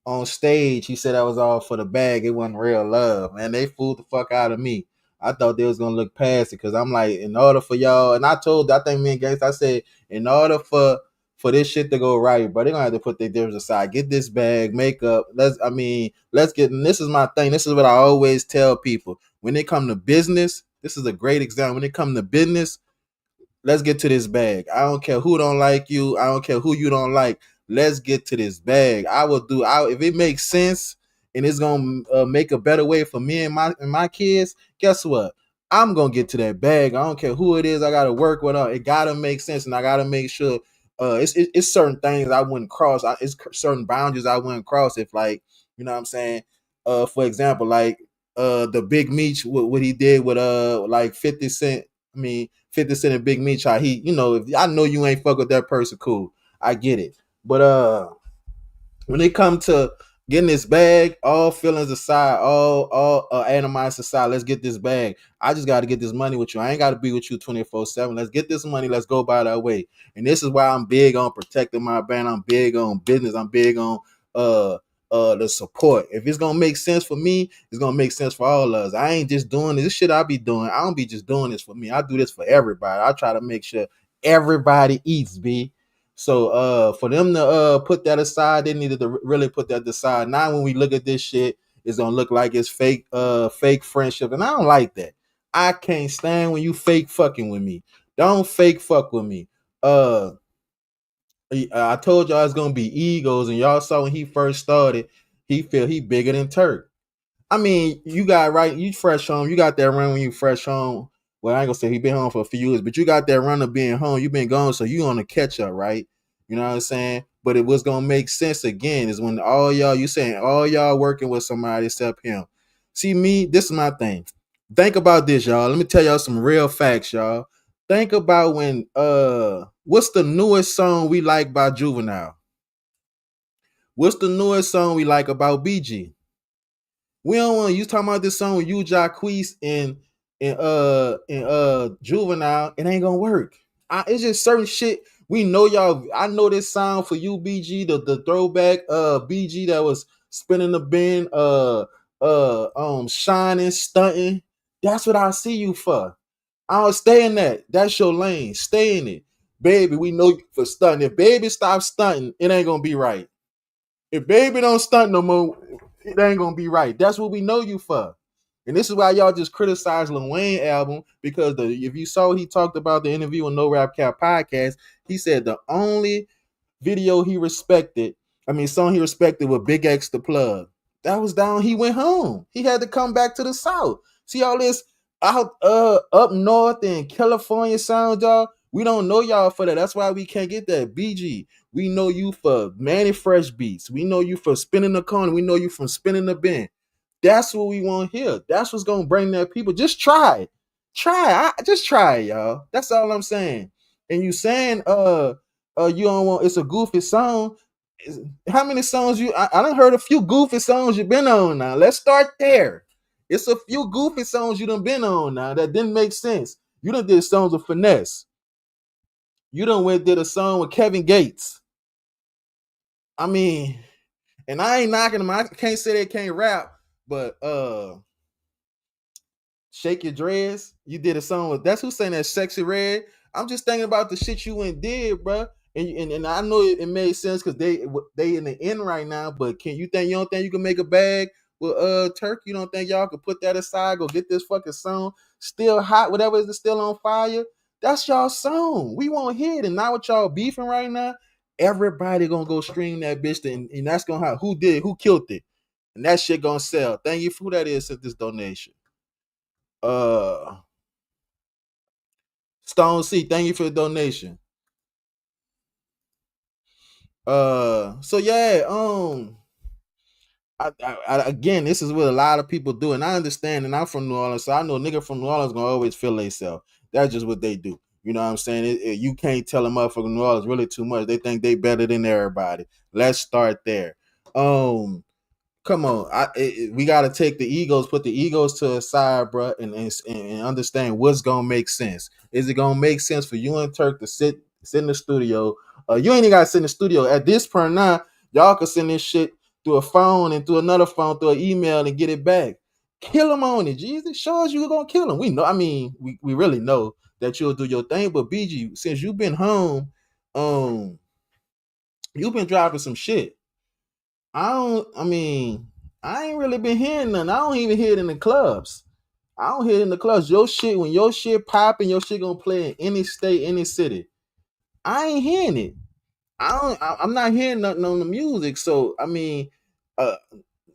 on stage. He said that was all for the bag. It wasn't real love. Man, they fooled the fuck out of me. I thought they was gonna look past it because I'm like, in order for y'all, and I think me and Gangsta, I said, in order for this shit to go right, but they're gonna have to put their difference aside. Get this bag, makeup. Let's get. And this is my thing. This is what I always tell people when they come to business. This is a great example. When they come to business, let's get to this bag. I don't care who don't like you. I don't care who you don't like. Let's get to this bag. If it makes sense and it's gonna make a better way for me and my kids. Guess what? I'm gonna get to that bag. I don't care who it is. I gotta work with it. It gotta make sense, and I gotta make sure. It's certain things I wouldn't cross. It's certain boundaries I wouldn't cross if, like, you know what I'm saying. For example, like the Big Meech, what he did with like 50 Cent. 50 Cent and Big Meech, how he, you know, if I know you ain't fuck with that person, cool. I get it. But when it come to getting this bag, all feelings aside, all animosity aside, let's get this bag. I just got to get this money with you. I ain't got to be with you 24/7. Let's get this money. Let's go by that way. And this is why I'm big on protecting my brand. I'm big on business. I'm big on the support. If it's gonna make sense for me, it's gonna make sense for all of us. I ain't just doing this shit I be doing. I don't be just doing this for me. I do this for everybody. I try to make sure everybody eats, B. So for them to put that aside, they needed to really put that aside. Now when we look at this shit, it's gonna look like it's fake friendship. And I don't like that. I can't stand when you fake fucking with me. Don't fake fuck with me. I told y'all it's gonna be egos, and y'all saw when he first started, he feel he bigger than Turk. I mean, you got right, you fresh home, you got that run when you fresh home. Well, I ain't gonna say he been home for a few years, but you got that run of being home. You been gone, so you on the catch up, right? You know what I'm saying? But it was gonna make sense again is when all y'all working with somebody except him. See me, this is my thing. Think about this, y'all. Let me tell y'all some real facts, y'all. Think about when what's the newest song we like by Juvenile? What's the newest song we like about BG? We don't want you talking about this song with you, Jacquees, and Juvenile. It ain't gonna work. It's just certain shit. We know y'all. I know this sound for you, BG, the throwback BG that was spinning the bin, shining, stunting. That's what I see you for. I'll stay in that. That's your lane. Stay in it. Baby, we know you for stunting. If Baby stops stunting, it ain't gonna be right. If Baby don't stunt no more, it ain't gonna be right. That's what we know you for. And this is why y'all just criticize Lil Wayne album, because if you saw he talked about the interview on No Rap Cap podcast, he said the only song he respected with Big X the Plug. That was down. He went home. He had to come back to the South. See all this out up north in California sound, y'all. We don't know y'all for that. That's why we can't get that. BG, we know you for Manny Fresh beats. We know you for spinning the corner. We know you from spinning the bin. That's what we want here. That's what's gonna bring that people. Just try it. Just try it, y'all. That's all I'm saying. And you saying you don't want, it's a goofy song. How many songs I done heard a few goofy songs you've been on now. Let's start there. It's a few goofy songs you done been on now that didn't make sense. You done did songs with Finesse. You done did a song with Kevin Gates. I mean, and I ain't knocking them. I can't say they can't rap, but Shake Your Dreads, you did a song with, that's who sang that Sexy Red. I'm just thinking about the shit you went did, bro. And I know it made sense because they in the end right now. But you don't think you can make a bag with Turk? You don't think y'all could put that aside, go get this fucking song still hot, whatever is still on fire? That's y'all song. We won't hear it. And now what y'all beefing right now, everybody gonna go stream that bitch, and that's gonna have who killed it. And that shit gonna sell. Thank you for who that is at this donation. Stone C, thank you for the donation. So yeah, I again, this is what a lot of people do, and I understand, and I'm from New Orleans, so I know a nigga from New Orleans gonna always feel themselves. That's just what they do. You know what I'm saying? You can't tell them up for New Orleans really too much. They think they better than everybody. Let's start there. Come on, we got to take the egos, put the egos to the side, bro, and understand what's gonna make sense. Is it gonna make sense for you and Turk to sit in the studio? You ain't even got to sit in the studio at this point now. Y'all can send this shit through a phone and through another phone, through an email, and get it back. Kill him on it, Jesus. Show us you're gonna kill him. We know. I mean, we really know that you'll do your thing. But BG, since you've been home, you've been dropping some shit. I ain't really been hearing nothing. I don't even hear it in the clubs. I don't hear it in the clubs. Your shit, when your shit popping, your shit gonna play in any state, any city. I ain't hearing it. I'm not hearing nothing on the music. So I mean,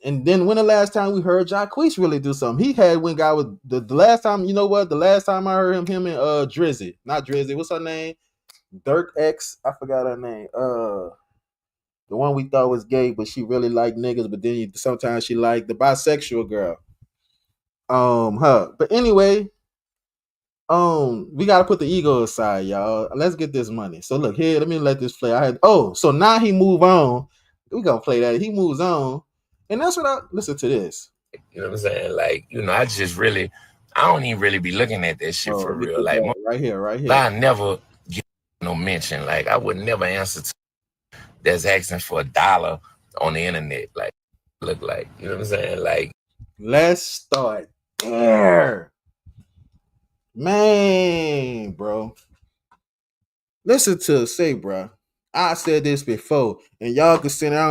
and then when the last time we heard Jacquees really do something? He had when guy with the last time, you know what? The last time I heard him and Drizzy, not Drizzy, what's her name? Dirk X, I forgot her name. The one we thought was gay, but she really liked niggas, but then sometimes she liked the bisexual girl. Her. But anyway, we gotta put the ego aside, y'all. Let's get this money. So look here, let me let this play. So now he move on. We gonna play that. He moves on, and that's what I listen to this. You know what I'm saying? Like, you know, I don't even really be looking at that shit for real. Like right here. I never get no mention. Like I would never answer to that's asking for $1 on the internet. Like, look like, you know what I'm saying? Like, let's start there. Man, bro. Listen to say, bro. I said this before, and y'all can send it. I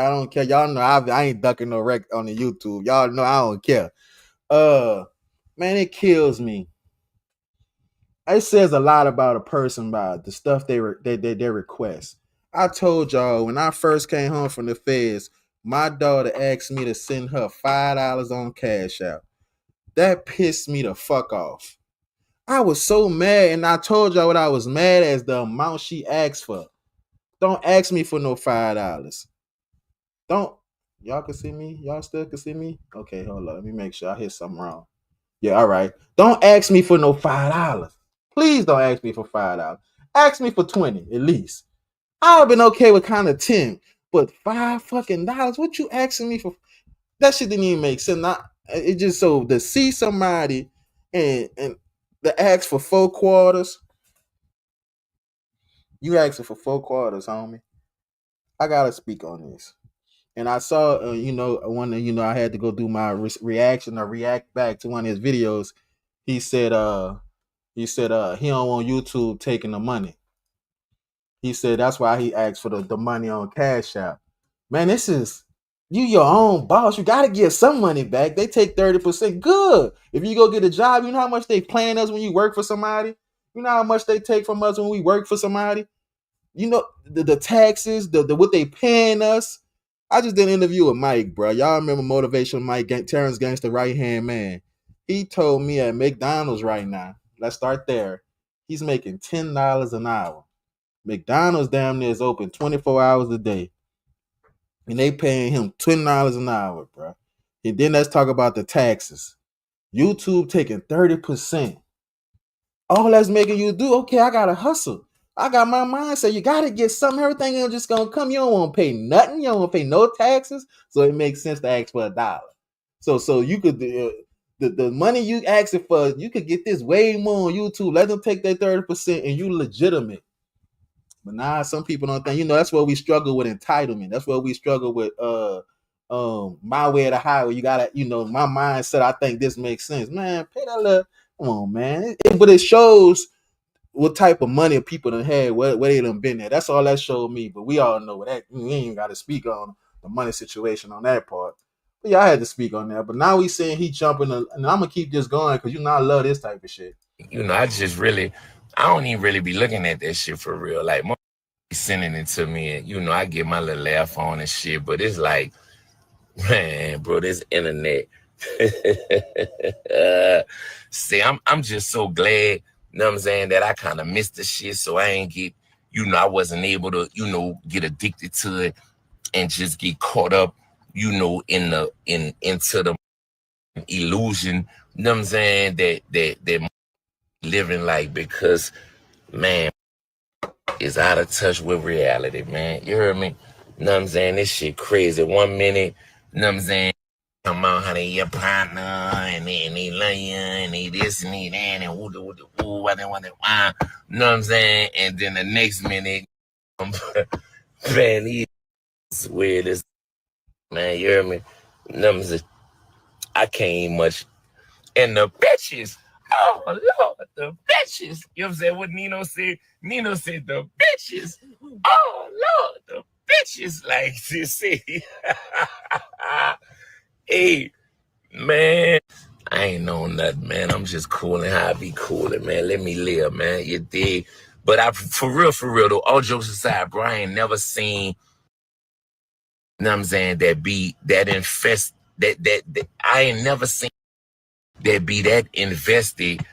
don't care. Y'all know I ain't ducking no rec on the YouTube. Y'all know I don't care. Man, it kills me. It says a lot about a person by the stuff they request. I told y'all when I first came home from the feds, my daughter asked me to send her $5 on Cash App. That pissed me the fuck off. I was so mad, and I told y'all what I was mad as the amount she asked for. Don't ask me for no $5. Don't. Y'all can see me? Y'all still can see me? Okay, hold on. Let me make sure I hit something wrong. Yeah, all right. Don't ask me for no $5. Please don't ask me for $5. Ask me for 20 at least. I would have been okay with kind of 10, but $5 what you asking me for? That shit didn't even make sense. It just so to see somebody and to ask for 4 quarters. You asking for 4 quarters, homie. I gotta speak on this. And I saw, I had to go do my reaction or react back to one of his videos. He said he don't want YouTube taking the money. He said that's why he asked for the money on Cash App. Man, this is you your own boss. You got to get some money back. They take 30%. Good. If you go get a job, you know how much they paying us when you work for somebody? You know how much they take from us when we work for somebody? You know, the taxes, the what they paying us. I just did an interview with Mike, bro. Y'all remember Motivation Mike, Terrence Gangster right-hand man. He told me at McDonald's right now, let's start there, he's making $10 an hour. McDonald's damn near is open 24 hours a day. And they paying him $20 an hour, bro. And then let's talk about the taxes. YouTube taking 30%. All that's making you do, okay, I got to hustle. I got my mindset. You got to get something. Everything ain't just going to come. You don't want to pay nothing. You don't want to pay no taxes. So it makes sense to ask for $1. So you could, the money you asking for, you could get this way more on YouTube. Let them take that 30% and you legitimate. But now some people don't think, that's where we struggle with entitlement. That's where we struggle with my way of the highway. You gotta, my mindset, I think this makes sense. Man, pay that little, come on, man. But it shows what type of money people done had, where they done been at. That's all that showed me. But we all know that we ain't gotta speak on the money situation on that part. But yeah, I had to speak on that. But now we saying he jumping, and I'm gonna keep this going because I love this type of shit. I just really, I don't even really be looking at that shit for real. Like, sending it to me, and I get my little laugh on and shit. But it's like, man, bro, this internet. See, I'm just so glad, you know what I'm saying, that I kind of missed the shit, so I ain't get, I wasn't able to, get addicted to it and just get caught up, into the illusion, you know what I'm saying, that living like, because, man, is out of touch with reality, man. You heard me? You know what I'm saying? This shit crazy. 1 minute, you know what I'm saying? Come on, honey, your partner, and they love you, and they this and they that, and what they want, you know what I'm saying? And then the next minute, man, he's weird as, man, you hear me? You know what I'm saying? I can't eat much. And the bitches, oh, Lord, the bitches. You know what I'm saying? What Nino said? Nino said, the bitches, oh, Lord, the bitches. Like, you see? Hey, man, I ain't know nothing, man. I'm just cooling how I be cooling, man. Let me live, man. You dig? But for real, though, all jokes aside, bro, I ain't never seen, you know what I'm saying, that infest, that I ain't never seen that be that invested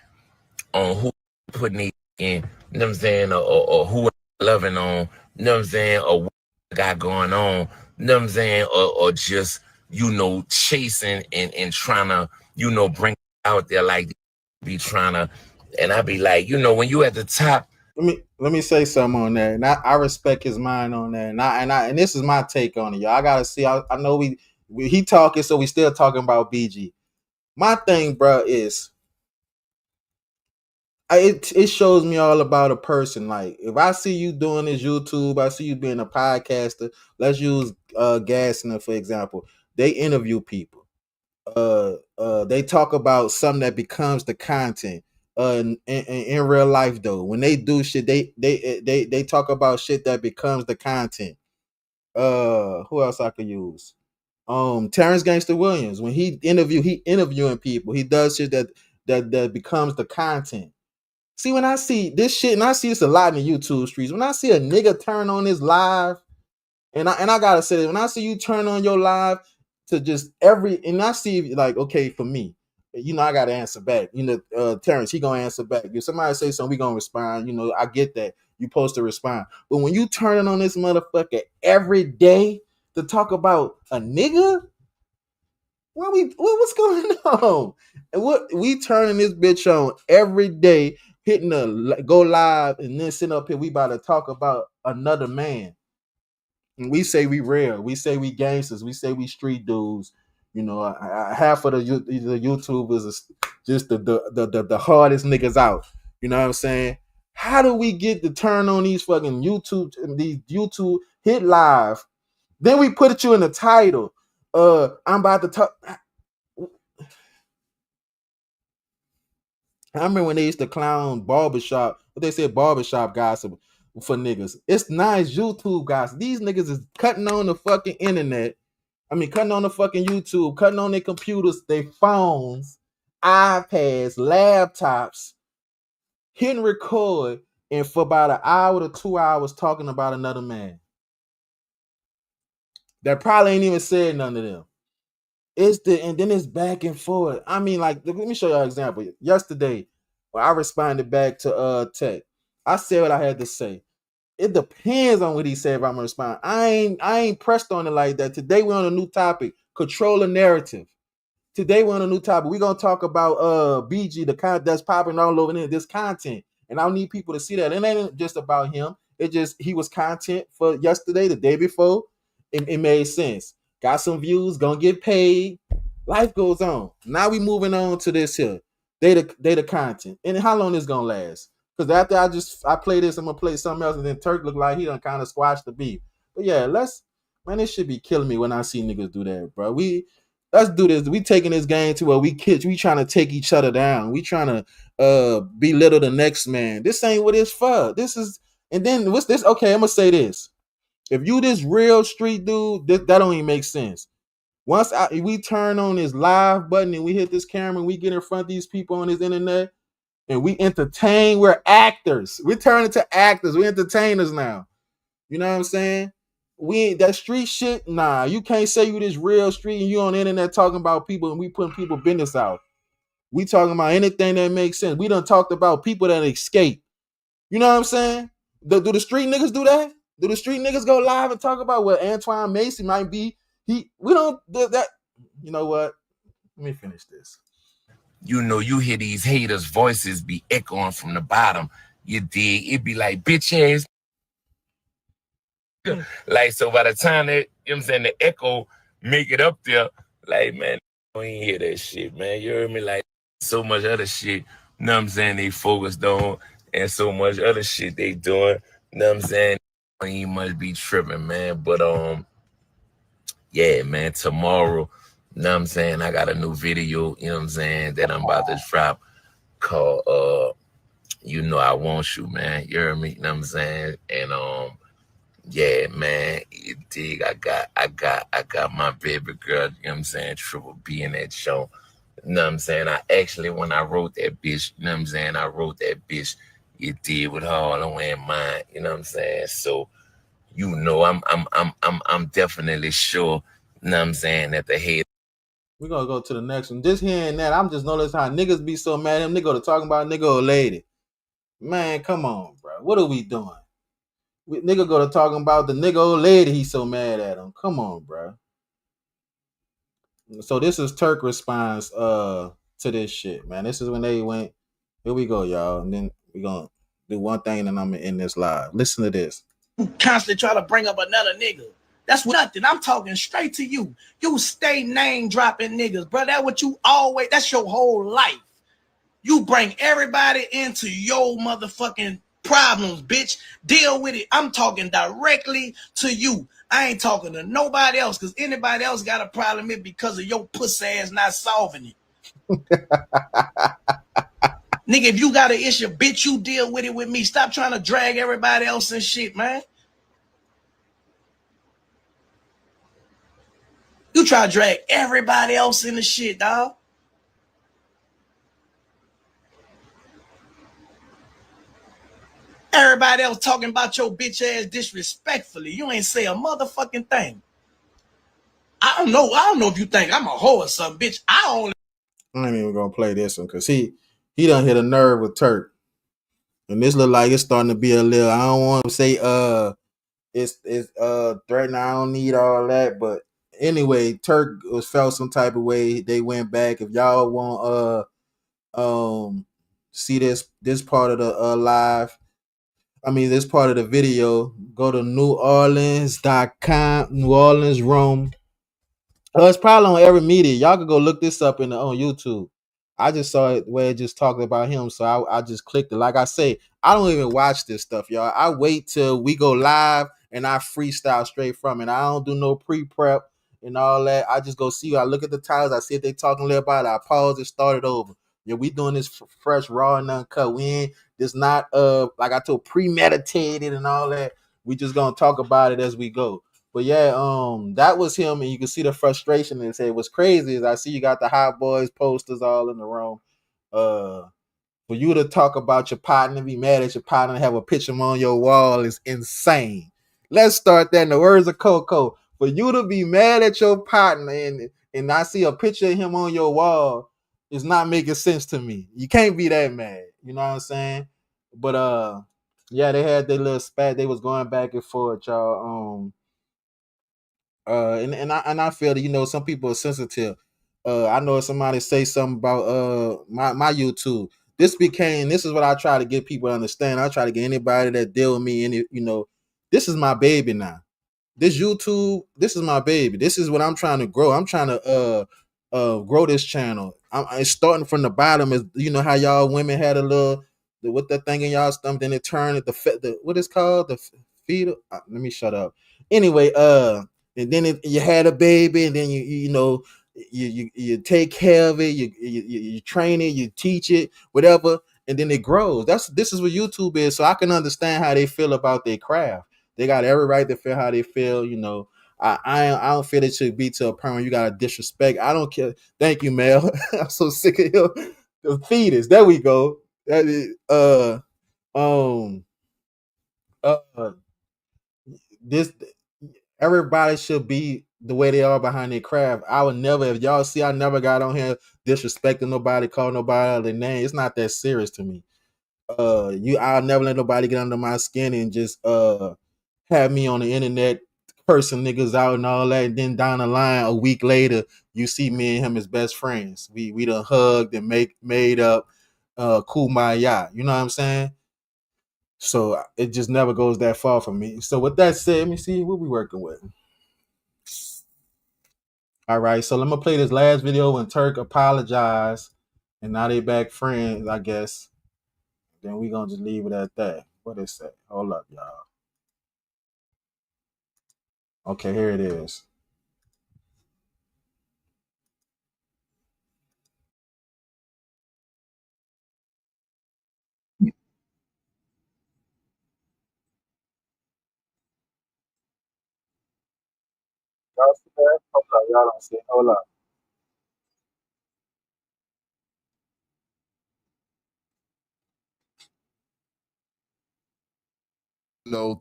on who putting it in, you know what I'm saying, or who loving on, you know what I'm saying, or what got going on, you know what I'm saying, or just, chasing and trying to, bring it out there, like, be trying to, and I be like, when you at the top. Let me say something on that, and I respect his mind on that, and this is my take on it, y'all. I gotta see. I know he talking, so we still talking about BG. My thing, bro, is it shows me all about a person. Like, if I see you doing this YouTube, I see you being a podcaster. Let's use Gassner, for example. They interview people. They talk about something that becomes the content. In real life, though, when they do shit, they talk about shit that becomes the content. Who else I could use? Terrence Gangster Williams. When he interviewing people. He does shit that becomes the content. See, when I see this shit, and I see this a lot in the YouTube streets, when I see a nigga turn on his live, and I gotta say that when I see you turn on your live to just and I see, like, okay, for me, I gotta answer back. Terrence, he gonna answer back. If somebody say something, we gonna respond. I get that. You supposed to respond. But when you turning on this motherfucker every day to talk about a nigga, what's going on? And what we turning this bitch on every day, hitting go live, and then sitting up here, we about to talk about another man. And we say we real, we say we gangsters, we say we street dudes. Half of the YouTubers is just the hardest niggas out. You know what I'm saying? How do we get to turn on these fucking these YouTube hit live? Then we put you in the title. I'm about to talk. I remember when they used to clown barbershop, but they said barbershop gossip for niggas. It's nice YouTube gossip. These niggas is cutting on the fucking internet. I mean, cutting on the fucking YouTube, cutting on their computers, their phones, iPads, laptops, hitting record, and for about an hour to 2 hours talking about another man that probably ain't even said none of them. And then it's back and forth. I mean, like, let me show y'all an example. Yesterday, when I responded back to Tech, I said what I had to say. It depends on what he said if I'm gonna respond. I ain't pressed on it like that. Today we're on a new topic: control the narrative. Today we're on a new topic. We're gonna talk about BG, the content that's popping all over this content, and I need people to see that. It ain't just about him. It just he was content for yesterday, the day before. It made sense. Got some views, gonna get paid. Life goes on. Now we moving on to this here. Data content. And how long is gonna last? Because after I play this, I'm gonna play something else, and then Turk look like he done kind of squashed the beef. But yeah, man, this should be killing me when I see niggas do that, bro. Let's do this. We taking this game to where we trying to take each other down. We trying to belittle the next man. This ain't what it's for. And then what's this? Okay, I'm gonna say this. If you this real street dude, that don't even make sense. Once we turn on this live button and we hit this camera and we get in front of these people on this internet and we entertain, we're actors. We turn into actors. We entertainers now. You know what I'm saying? We ain't that street shit. Nah, you can't say you this real street and you on the internet talking about people and we putting people business out. We talking about anything that makes sense. We done talked about people that escape. You know what I'm saying? Do the street niggas do that? Do the street niggas go live and talk about what Antoine Macy might be? We don't do that. You know what? Let me finish this. You know, you hear these haters' voices be echoing from the bottom. You dig? It be like, bitch ass. Like, so by the time that, you know what I'm saying, the echo make it up there, like, man, we ain't hear that shit, man. You heard me? Like, so much other shit, you know what I'm saying, they focused on, and so much other shit they doing, you know what I'm saying? You must be tripping, man. But, yeah, man, tomorrow, you know what I'm saying, I got a new video, you know what I'm saying, that I'm about to drop called, You Know I Want You, man. You heard me? You know what I'm saying? And, yeah, man, you dig, I got my baby girl, you know what I'm saying, Triple B in that show. You know what I'm saying? When I wrote that bitch, you know what I'm saying, I wrote that bitch, you did with her all the way in mind, you know what I'm saying? So, you know, I'm definitely sure, you know what I'm saying, that the hate. We're gonna go to the next one. Just hearing that, I'm just noticing how niggas be so mad at him. Nigga to talking about nigga or lady. Man, come on, bro. What are we doing? Nigga go to talking about the nigga old lady, he's so mad at him. Come on, bro. So this is Turk response to this shit, man. This is when they went. Here we go, y'all. And then we gonna do one thing and then I'm gonna end this live. Listen to this. Constantly try to bring up another nigga. That's nothing. I'm talking straight to you. You stay name dropping niggas, bro. That's what you always, that's your whole life. You bring everybody into your motherfucking problems, bitch. Deal with it. I'm talking directly to you. I ain't talking to nobody else, because anybody else got a problem it because of your pussy ass not solving it. Nigga, if you got an issue, bitch, you deal with it with me. Stop trying to drag everybody else and shit, man. You try to drag everybody else in the shit, dog. Everybody else talking about your bitch ass disrespectfully. You ain't say a motherfucking thing. I don't know if you think I'm a hoe or something, bitch. I ain't even gonna play this one because he done hit a nerve with Turk. And this look like it's starting to be a little, I don't want to say it's threatening. I don't need all that, but anyway, Turk was felt some type of way. They went back. If y'all want see this part of the live, this part of the video, go to neworleans.com, New Orleans Room. It's probably on every media. Y'all could go look this up on YouTube. I just saw it where it just talked about him, so I just clicked it. Like I say, I don't even watch this stuff, y'all. I wait till we go live and I freestyle straight from it. I don't do no pre-prep and all that. I just go see. I look at the titles. I see if they talking a little about it. I pause and start it over. Yeah, we doing this fresh, raw, and uncut. We ain't this not like I told, premeditated and all that. We just gonna talk about it as we go. But yeah, that was him, and you can see the frustration. And say what's crazy is I see you got the Hot Boys posters all in the room. For you to talk about your partner, be mad at your partner, and have a picture on your wall is insane. Let's start that in the words of Coco. For you to be mad at your partner and I see a picture of him on your wall is not making sense to me. You can't be that mad. You know what I'm saying? But yeah, they had their little spat. They was going back and forth, y'all. And I feel that some people are sensitive. I know if somebody say something about my YouTube. This is what I try to get people to understand. I try to get anybody that deal with me this is my baby now. This YouTube, this is my baby. This is what I'm trying to grow. I'm trying to grow this channel. It's starting from the bottom. Is how y'all women had a little with that thing in y'all stomach, then it turned the what is called the feeder. Let me shut up. Anyway, and then you had a baby, and then you take care of it, you train it, you teach it, whatever, and then it grows. This is what YouTube is. So I can understand how they feel about their craft. They got every right to feel how they feel. I don't feel it should be to a point where you gotta disrespect. I don't care. Thank you, Mel. I'm so sick of him. The fetus. There we go. That is, this everybody should be the way they are behind their craft. I would never, if y'all see, I never got on here disrespecting nobody, calling nobody out of their name. It's not that serious to me. I'll never let nobody get under my skin and just have me on the internet cursing niggas out and all that. And then down the line, a week later, you see me and him as best friends. We done hugged and made up, kumbaya. You know what I'm saying? So it just never goes that far for me. So with that said, let me see what we working with. All right, so let me play this last video when Turk apologized, and now they back friends, I guess. Then we gonna just leave it at that. What is that? Hold up, y'all. Okay, here it is. Y'all see that? Hold up, y'all don't see it. Hold up.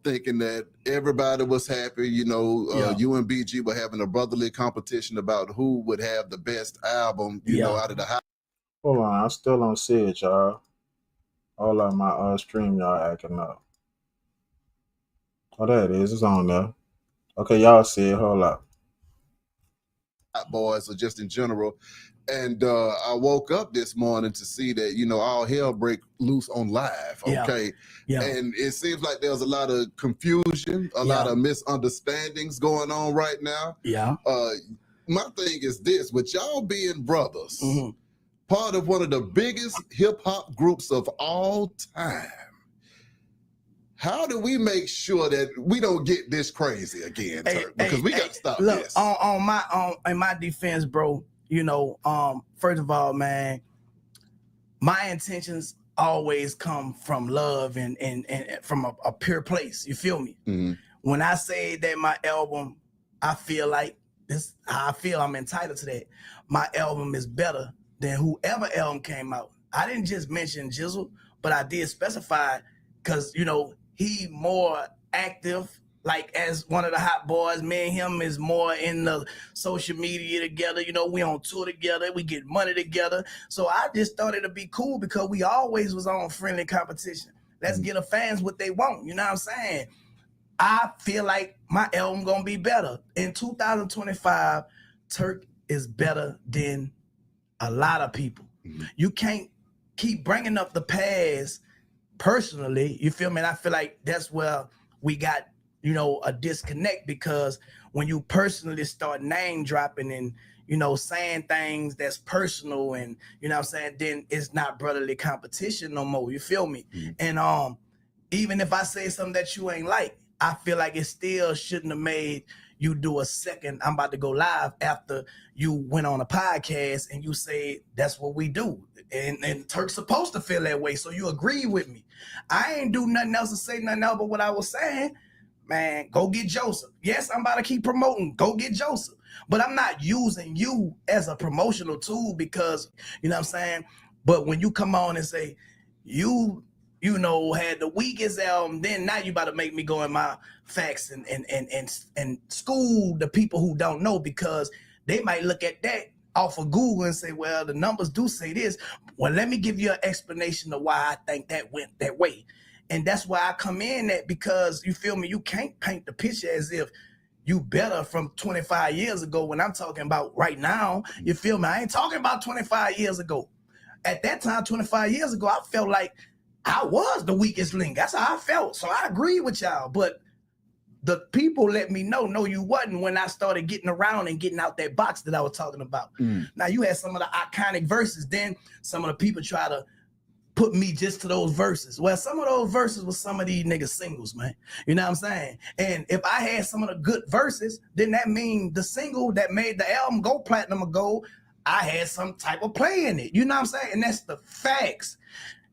Thinking that everybody was happy, you and BG were having a brotherly competition about who would have the best album, out of the house. Hold on, I still don't see it, y'all. Hold up, my stream, y'all acting up. Oh, there it is. It's on there. Okay, y'all see it. Hold up. Boys, or just in general. And I woke up this morning to see that, all hell break loose on live. Okay. Yeah. And it seems like there's a lot of confusion, a lot of misunderstandings going on right now. Yeah. My thing is this, with y'all being brothers, part of one of the biggest hip hop groups of all time, how do we make sure that we don't get this crazy again, Turk? Because we got to stop this. In my defense, bro, first of all, man, my intentions always come from love and from a pure place. You feel me? When I say that my album, I feel like this, I feel I'm entitled to that. My album is better than whoever album came out. I didn't just mention Gizzle, but I did specify because, he more active, like as one of the hot boys. Me and him is more in the social media together. We on tour together. We get money together. So I just thought it'd be cool because we always was on friendly competition. Let's get the fans what they want. You know what I'm saying? I feel like my album gonna be better. In 2025, Turk is better than a lot of people. You can't keep bringing up the past personally, you feel me? And I feel like that's where we got, a disconnect, because when you personally start name dropping and, saying things that's personal and, then it's not brotherly competition no more. You feel me? And even if I say something that you ain't like, I feel like it still shouldn't have made you do a second, I'm about to go live, after you went on a podcast and you say that's what we do. And Turk's supposed to feel that way. So you agree with me. I ain't do nothing else to say nothing else but what I was saying. Man, go get Joseph. Yes, I'm about to keep promoting. Go get Joseph. But I'm not using you as a promotional tool because, you know what I'm saying? But when you come on and say, you had the weakest album, then now you about to make me go in my facts and school the people who don't know, because they might look at that off of Google and say, well, the numbers do say this. Well, let me give you an explanation of why I think that went that way. And that's why I come in at, because you feel me, you can't paint the picture as if you better from 25 years ago when I'm talking about right now. You feel me? I ain't talking about 25 years ago. At that time, 25 years ago, I felt like I was the weakest link. That's how I felt. So I agree with y'all. But the people let me know, no, you wasn't, when I started getting around and getting out that box that I was talking about. Now, you had some of the iconic verses. Then some of the people try to put me just to those verses. Well, some of those verses was some of these niggas singles, man. You know what I'm saying? And if I had some of the good verses, then that mean the single that made the album go platinum or gold, I had some type of play in it. You know what I'm saying? And that's the facts.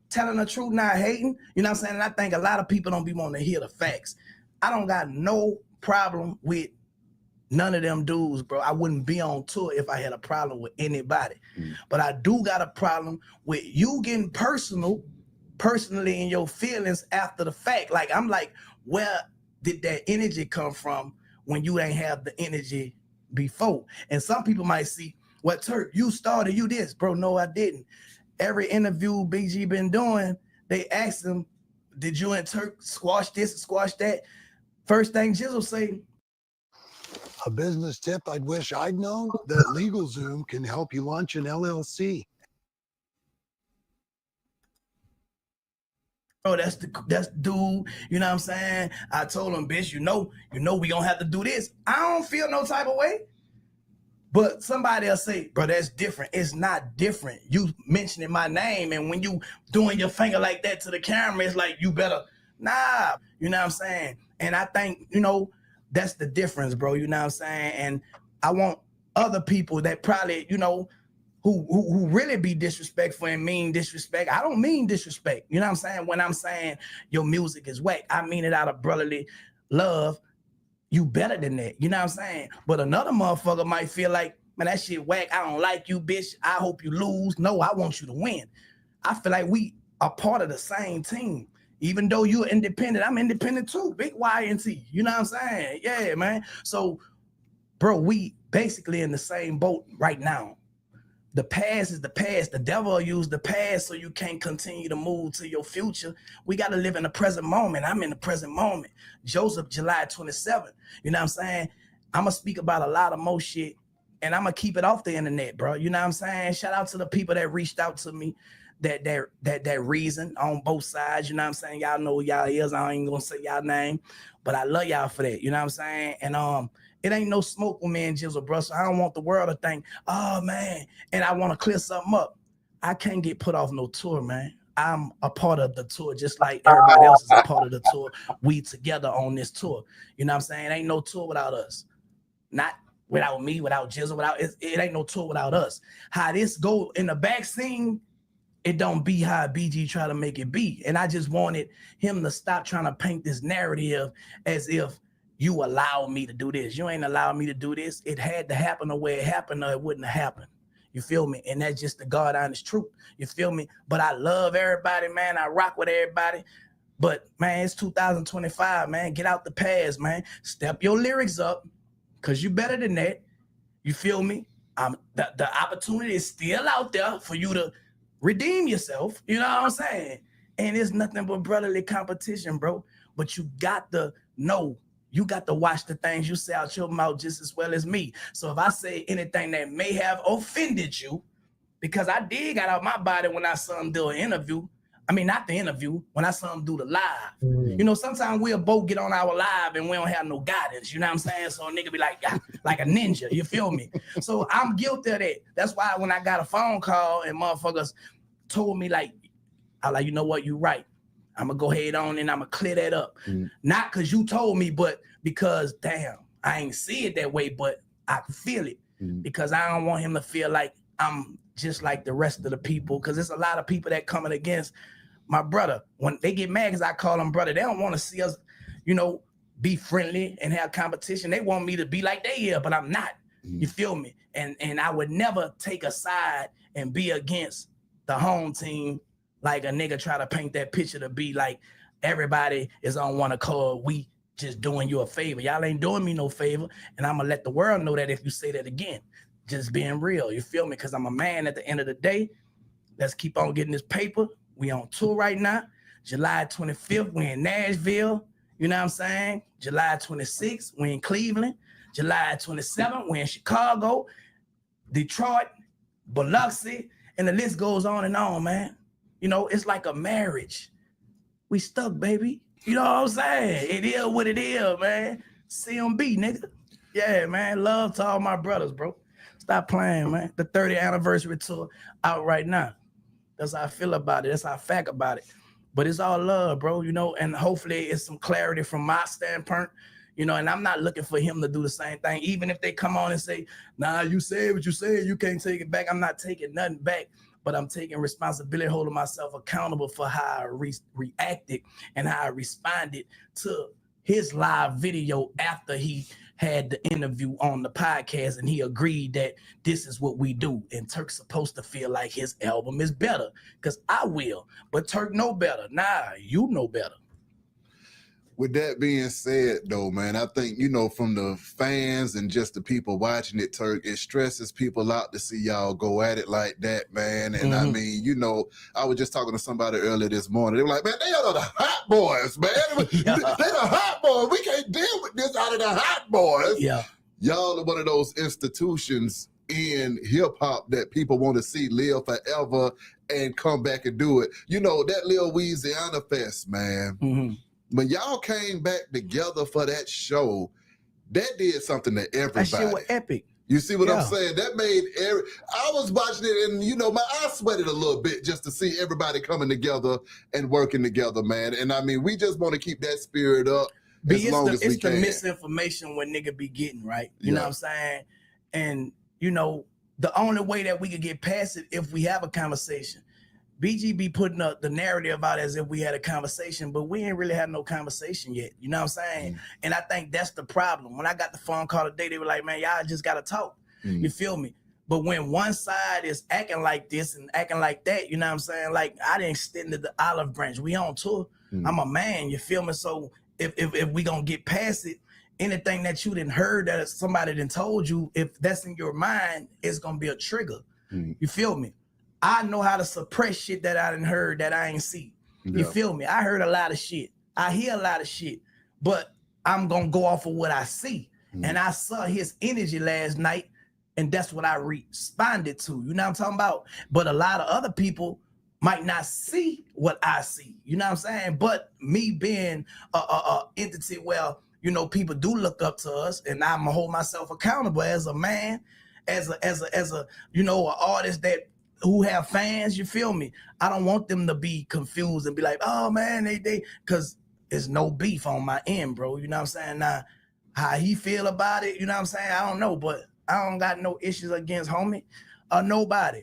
Telling the truth, not hating. You know what I'm saying? And I think a lot of people don't be wanting to hear the facts. I don't got no problem with none of them dudes, bro. I wouldn't be on tour if I had a problem with anybody. But I do got a problem with you getting personally in your feelings after the fact. Like, I'm like, where did that energy come from when you ain't have the energy before? And some people might see, well, Turk, you started, you this. Bro, no, I didn't. Every interview BG been doing, they ask him, did you and Turk squash this and squash that? First thing Gizzle say, a business tip I'd wish I'd known, that LegalZoom can help you launch an LLC. Bro, that's the dude, you know what I'm saying? I told him, bitch, you know we gonna have to do this. I don't feel no type of way. But somebody else say, bro, that's different. It's not different. You mentioning my name, and when you doing your finger like that to the camera, it's like, you better, nah, you know what I'm saying? And I think, that's the difference, bro, you know what I'm saying? And I want other people that probably, who really be disrespectful and mean disrespect. I don't mean disrespect, you know what I'm saying? When I'm saying your music is whack, I mean it out of brotherly love. You better than that, you know what I'm saying? But another motherfucker might feel like, man, that shit whack. I don't like you, bitch. I hope you lose. No, I want you to win. I feel like we are part of the same team. Even though you're independent, I'm independent too. Big Y and T. You know what I'm saying? Yeah, man. So, bro, we basically in the same boat right now. The past is the past. The devil will use the past so you can't continue to move to your future. We got to live in the present moment. I'm in the present moment. Joseph, July 27th. You know what I'm saying? I'm going to speak about a lot of more shit, and I'm going to keep it off the internet, bro. You know what I'm saying? Shout out to the people that reached out to me, that reason on both sides. You know what I'm saying? Y'all know who y'all is. I ain't going to say y'all name, but I love y'all for that. You know what I'm saying? And it ain't no smoke with me and Gizzle, bro. So I don't want the world to think, oh, man, and I want to clear something up. I can't get put off no tour, man. I'm a part of the tour, just like everybody else is a part of the tour. We together on this tour. You know what I'm saying? Ain't no tour without us. Not without me, without Gizzle, it ain't no tour without us. How this go in the back scene, it don't be how BG try to make it be. And I just wanted him to stop trying to paint this narrative as if you allowed me to do this. You ain't allowed me to do this. It had to happen the way it happened, or it wouldn't have happened. You feel me? And that's just the God honest truth. You feel me? But I love everybody, man. I rock with everybody. But, man, it's 2025, man. Get out the past, man. Step your lyrics up, because you better than that. You feel me? The opportunity is still out there for you to redeem yourself. You know what I'm saying? And it's nothing but brotherly competition, bro. But you got to know. You got to watch the things you say out your mouth just as well as me. So if I say anything that may have offended you, because I did got out my body when I saw him do an interview. I mean, not the interview, when I saw him do the live. Sometimes we'll both get on our live and we don't have no guidance. You know what I'm saying? So a nigga be like a ninja. You feel me? So I'm guilty of that. That's why when I got a phone call and motherfuckers told me I like, you know what? You right. I'm going to go ahead on and I'm going to clear that up. Not because you told me, but because, damn, I ain't see it that way, but I feel it. Because I don't want him to feel like I'm just like the rest of the people. Because there's a lot of people that coming against my brother. When they get mad because I call them brother, they don't want to see us, be friendly and have competition. They want me to be like they are, but I'm not. You feel me? And I would never take a side and be against the home team like a nigga try to paint that picture to be like everybody is on one accord. We just doing you a favor. Y'all ain't doing me no favor. And I'm going to let the world know that if you say that again. Just being real. You feel me? Because I'm a man at the end of the day. Let's keep on getting this paper. We on tour right now. July 25th, we in Nashville. You know what I'm saying? July 26th, we in Cleveland. July 27th, we in Chicago, Detroit, Biloxi, and the list goes on and on, man. It's like a marriage. We stuck, baby. You know what I'm saying? It is what it is, man. CMB, nigga. Yeah, man. Love to all my brothers, bro. Stop playing, man. The 30th anniversary tour out right now. That's how I feel about it. That's how I fact about it. But it's all love, bro, and hopefully it's some clarity from my standpoint, and I'm not looking for him to do the same thing. Even if they come on and say, nah, you said what you said, you can't take it back. I'm not taking nothing back. But I'm taking responsibility, holding myself accountable for how I reacted and how I responded to his live video after he had the interview on the podcast, and he agreed that this is what we do. And Turk's supposed to feel like his album is better, because I will. But Turk know better. Nah, you know better. With that being said, though, man, I think, you know, from the fans and just the people watching it, Turk, it stresses people out to see y'all go at it like that, man. And I mean, you know, I was just talking to somebody earlier this morning. They were like, man, they are the hot boys, man. They the hot boys. We can't deal with this out of the hot boys. Yeah. Y'all are one of those institutions in hip-hop that people want to see live forever and come back and do it. You know, that Lil Louisiana Fest, man. When y'all came back together for that show, that did something to everybody. That shit was epic. You see what I'm saying? That made I was watching it, and you know, my eyes sweated a little bit just to see everybody coming together and working together, man. And I mean, we just want to keep that spirit up as long as we can. It's the misinformation when nigga be getting, right? You know what I'm saying? And you know, the only way that we could get past it if we have a conversation. BG be putting up the narrative out as if we had a conversation, but we ain't really had no conversation yet. You know what I'm saying? And I think that's the problem. When I got the phone call today, they were like, man, y'all just got to talk. You feel me? But when one side is acting like this and acting like that, you know what I'm saying? Like, I didn't extend to the olive branch. We on tour. I'm a man, you feel me? So if we gonna get past it, anything that you didn't heard that somebody didn't told you, if that's in your mind, it's gonna be a trigger. You feel me? I know how to suppress shit that I didn't heard that I ain't see. You feel me? I heard a lot of shit. I hear a lot of shit, but I'm gonna go off of what I see. And I saw his energy last night, and that's what I responded to. You know what I'm talking about? But a lot of other people might not see what I see. You know what I'm saying? But me being a entity, well, you know, people do look up to us, and I'm gonna hold myself accountable as a man, as a you know, an artist that who have fans, you feel me? I don't want them to be confused and be like, oh man, they because there's no beef on my end, bro. You know what I'm saying? Now, how he feel about it, you know what I'm saying? I don't know, but I don't got no issues against homie or nobody.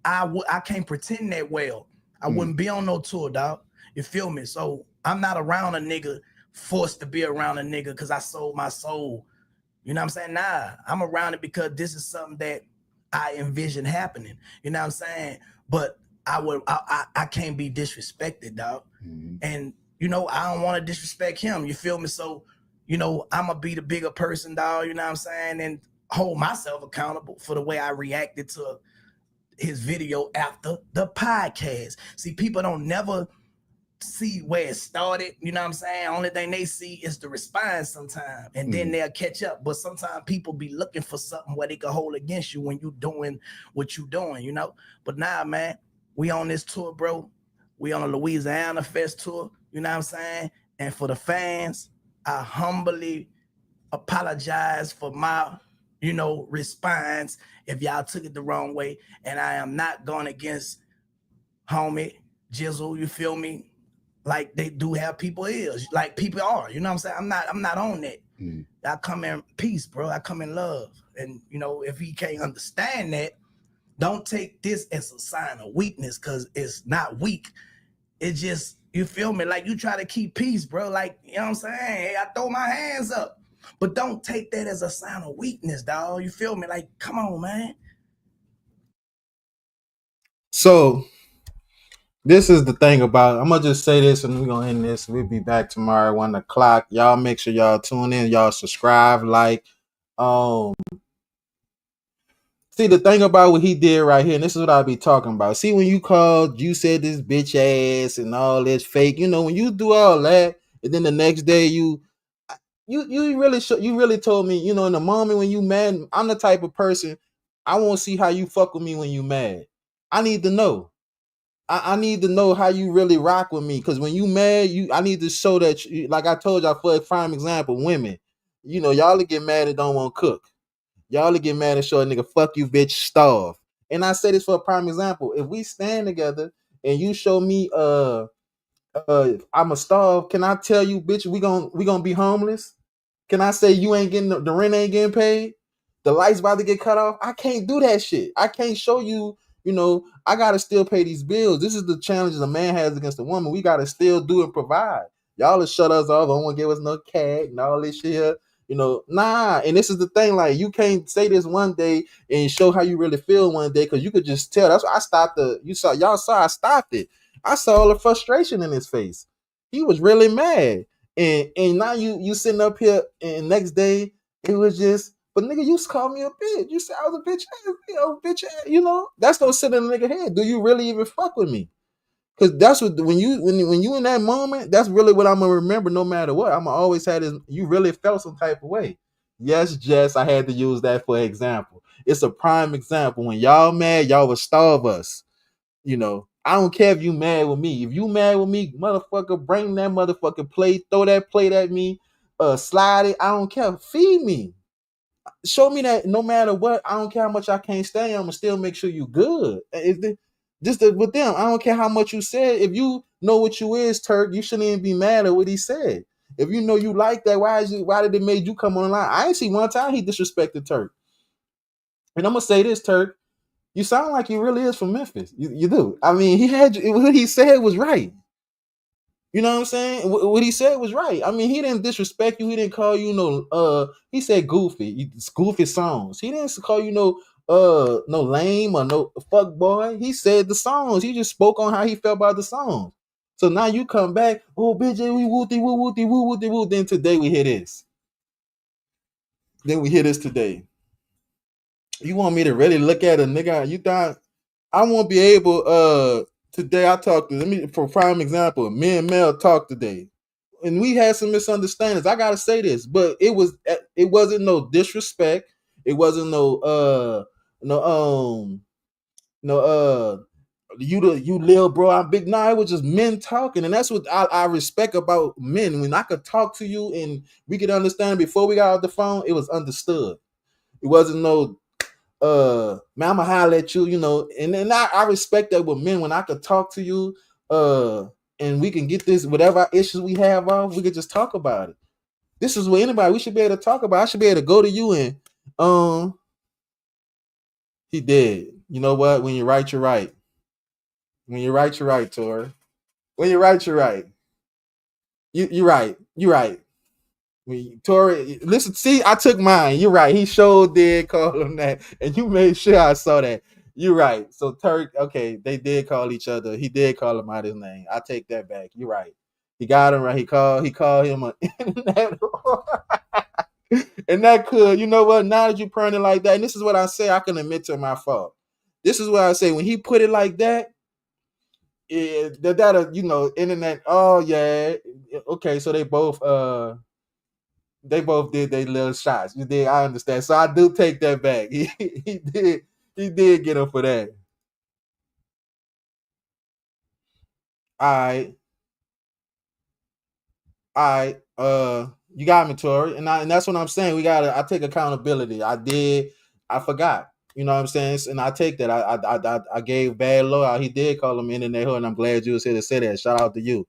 I can't pretend that well. I wouldn't be on no tour, dog. You feel me? So I'm not around a nigga forced to be around a nigga because I sold my soul. You know what I'm saying? Nah, I'm around it because this is something that I envision happening. You know what I'm saying? But I can't be disrespected, dog. And you know, I don't want to disrespect him. You feel me? So, you know, I'm gonna be the bigger person, dog. You know what I'm saying? And hold myself accountable for the way I reacted to his video after the podcast. See, people don't never see where it started. You know what I'm saying? Only thing they see is the response sometimes, and then they'll catch up. But sometimes people be looking for something where they can hold against you when you doing what you doing, you know? But nah, man, we on this tour, bro. We on a Louisiana Fest tour, you know what I'm saying? And for the fans, I humbly apologize for my, you know, response if y'all took it the wrong way. And I am not going against homie Gizzle, you feel me? Like they do have people is, like people are, you know what I'm saying? I'm not on that. I come in peace, bro. I come in love. And you know, if he can't understand that, don't take this as a sign of weakness, because it's not weak. It's just, you feel me? Like you try to keep peace, bro. Like, you know what I'm saying? Hey, I throw my hands up. But don't take that as a sign of weakness, dog. You feel me? Like, come on, man. So this is the thing about, I'm gonna just say this and we're gonna end this. We'll be back tomorrow at 1 o'clock. Y'all make sure y'all tune in, y'all subscribe, like. See, the thing about what he did right here, and this is what I'll be talking about. See, when you called, you said this bitch ass and all this fake, you know, when you do all that, and then the next day you really told me, you know, in the moment when you mad, I'm the type of person, I won't see how you fuck with me when you mad. I need to know. I need to know how you really rock with me, because when you mad, I need to show that, like I told y'all, for a prime example, women, you know, y'all to get mad and don't want to cook. Y'all to get mad and show a nigga, fuck you, bitch, starve. And I say this for a prime example. If we stand together and you show me I'm a starve, can I tell you, bitch, we gonna be homeless? Can I say you ain't getting the rent ain't getting paid? The lights about to get cut off? I can't do that shit. I can't show you, you know, I gotta still pay these bills. This is the challenges a man has against a woman. We gotta still do and provide. Y'all will shut us off. Don't want to give us no cat and all this shit here. You know, nah. And this is the thing, like, you can't say this one day and show how you really feel one day, because you could just tell. That's why I stopped y'all saw I stopped it. I saw all the frustration in his face. He was really mad. And now you sitting up here, and next day it was just, but nigga, you called me a bitch. You said I was a bitch ass, bitch ass, you know? That's don't sit in the nigga head. Do you really even fuck with me? Because that's what, when you in that moment, that's really what I'm gonna remember no matter what. I'm gonna always have this, you really felt some type of way. Yes, Jess, I had to use that for example. It's a prime example. When y'all mad, y'all will starve us. You know, I don't care if you mad with me. If you mad with me, motherfucker, bring that motherfucking plate, throw that plate at me, slide it. I don't care. Feed me. Show me that no matter what, I don't care how much I can't stand, I'm gonna still make sure you good. With them, I don't care how much you said. If you know what you is, Turk, you shouldn't even be mad at what he said. If you know you like that, why did it make you come on the line? I ain't see one time he disrespected Turk. And I'm gonna say this, Turk, you sound like you really is from Memphis. You do. I mean, what he said was right. You know what I'm saying? What he said was right. I mean, he didn't disrespect you. He didn't call you he said goofy. Goofy songs. He didn't call you no lame or no fuck boy. He said the songs. He just spoke on how he felt about the songs. So now you come back, oh bitch, we wooty woo wooty woo wooty woo. Then today we hear this. Today. You want me to really look at a nigga? You thought I won't be able today I talked to, let me, for prime example, me and Mel talked today, and we had some misunderstandings. I gotta say this, but it wasn't no disrespect. It wasn't you little bro, I'm big. Nah, it was just men talking, and that's what I respect about men. When I could talk to you and we could understand before we got off the phone, it was understood. It wasn't no man, I'ma holler at you, you know, and then I respect that with men. When I could talk to you, and we can get this, whatever issues we have off, we could just talk about it. This is what anybody we should be able to talk about. I should be able to go to you and he did. You know what? When you're right, you're right. When you're right, you're right, Tori. When you're right, you're right. You're right. You're right. Tori, listen, see, I took mine. You're right. He sure did call him that, and you made sure I saw that. You're right. So Turk, okay, they did call each other. He did call him out his name. I take that back. You're right. He got him right. He called him an internet whore. And that could, you know what? Now that you put it like that, and this is what I say, I can admit to my fault. This is what I say. When he put it like that, that you know, internet. Oh yeah, okay. So they both did their little shots. You did. I understand. So I do take that back. He did get him for that. All right. You got me, Tori, and that's what I'm saying. I take accountability. I forgot. You know what I'm saying? And I take that. I gave bad low out. He did call him internet hood, and I'm glad you was here to say that. Shout out to you.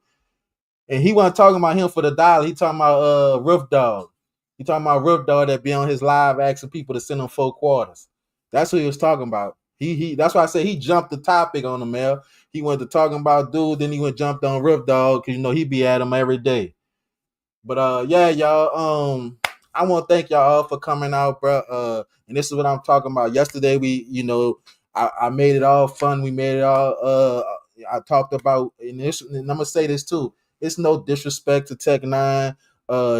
And he wasn't talking about him for the dollar. He talking about Roof Dog. He talking about Roof Dog that be on his live asking people to send him 4 quarters. That's what he was talking about. He that's why I say he jumped the topic on the mail. He went to talking about dude, then he went jumped on Roof Dog because you know he be at him every day. But yeah, y'all. I want to thank y'all all for coming out, bro. And this is what I'm talking about. Yesterday, I made it all fun. We made it all. I talked about, and I'm gonna say this too. It's no disrespect to Tech Nine.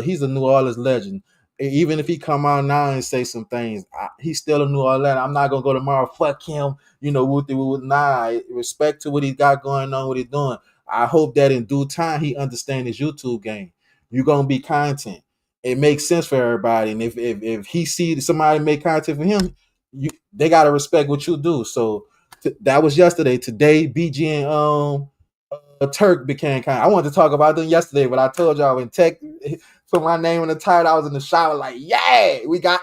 He's a New Orleans legend. Even if he come out now and say some things, he's still a New Orleans. I'm not gonna go tomorrow. Fuck him. You know, nah. Respect to what he got going on, what he's doing. I hope that in due time he understands his YouTube game. You're gonna be content. It makes sense for everybody, and if he sees somebody make content for him, they gotta respect what you do. So that was yesterday. Today, BG and Turk became content. I wanted to talk about them yesterday, but I told y'all when Tech put my name in the title, I was in the shower like, yeah, we got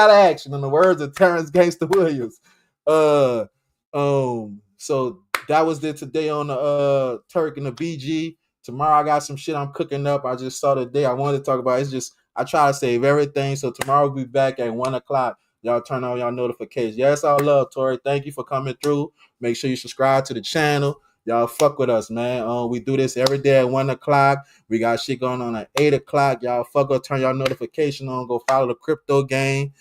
action. In the words of Terrence Gangsta Williams. So that was it today on the Turk and the BG. Tomorrow I got some shit I'm cooking up. I just saw the day I wanted to talk about. It's just I try to save everything. So tomorrow we'll be back at 1:00. Y'all turn on y'all notifications. Yes, all love, Tori. Thank you for coming through. Make sure you subscribe to the channel. Y'all fuck with us, man. We do this every day at 1 o'clock. We got shit going on at 8 o'clock. Y'all fuck with, turn y'all notification on. Go follow the crypto game.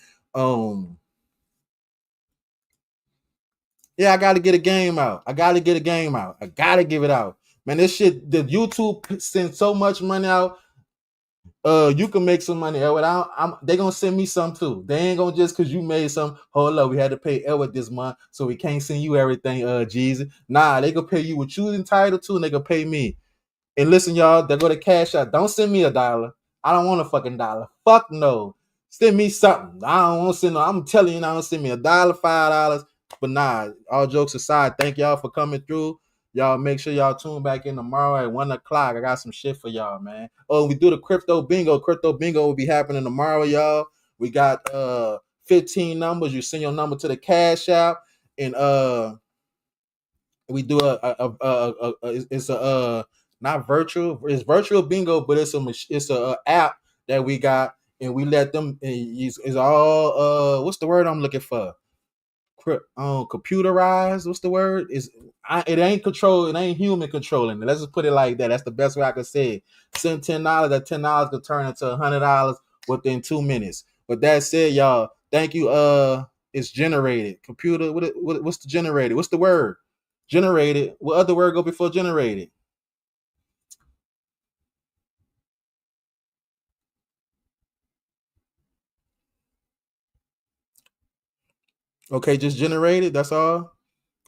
Yeah, I gotta get a game out. I gotta give it out. Man, this shit, the YouTube sends so much money out. You can make some money, Elwood. They gonna send me some too. They ain't gonna just cause you made some. Hold up, we had to pay Elwood this month, so we can't send you everything, Jeezy. Nah, they gonna pay you what you entitled to, and they gonna pay me. And listen, y'all, they go to Cash App. Don't send me $1. I don't want a fucking dollar. Fuck no. Send me something. I don't want to send no. I'm telling you, now, don't send me $1, $5. But nah, all jokes aside, thank y'all for coming through. Y'all make sure y'all tune back in tomorrow at 1 o'clock. I got some shit for y'all, man. Oh, we do the crypto bingo. Crypto bingo will be happening tomorrow, y'all. We got 15 numbers. You send your number to the Cash App, and we do it's not virtual. It's virtual bingo, but it's a app that we got, and we let them. It's all what's the word I'm looking for? Computerized. What's the word? It ain't control. It ain't human controlling it. Let's just put it like that. That's the best way I could say it. Send $10. That $10 could turn into $100 within 2 minutes. But that said, y'all, thank you. It's generated. Computer. What's the generated? What's the word? Generated. What other word go before generated? Okay, just generated. That's all.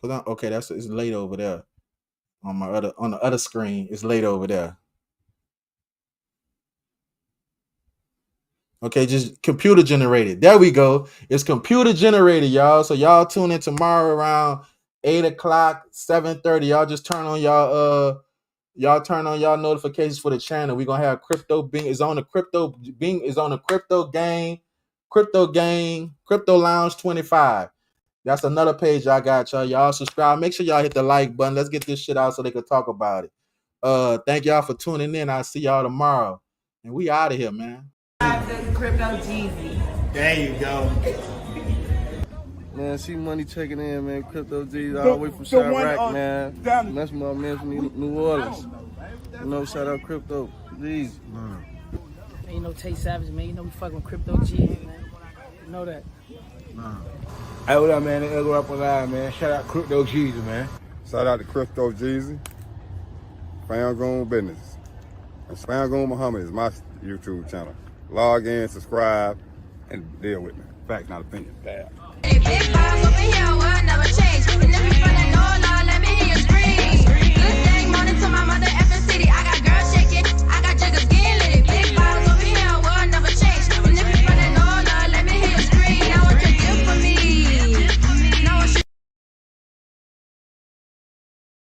Okay, it's late over there on the other screen. It's late over there. Okay, just computer generated. There we go. It's computer generated, y'all. So y'all tune in tomorrow around 8 o'clock, 7:30. Y'all just turn on y'all notifications for the channel. We're gonna have crypto Bing is on the crypto Bing is on the crypto lounge 25. That's another page I got, y'all. Y'all subscribe. Make sure y'all hit the like button. Let's get this shit out so they can talk about it. Thank y'all for tuning in. I'll see y'all tomorrow. And we out of here, man. CryptoGeezy. There you go. Man, see money checking in, man. CryptoGeezy all the way from Chirac, man. That's my man from New Orleans. You know, shout out CryptoGeezy. You know, Tay Savage, man. You know, we fucking with CryptoGeezy, man. You know that. Hey, what up, man? The Elgo Up Alive, man. Shout out CryptoGeezy, man. Shout out to CryptoGeezy. Fangoon Business. Fangoon Muhammad is my YouTube channel. Log in, subscribe, and deal with me. Fact, not opinion. Bad.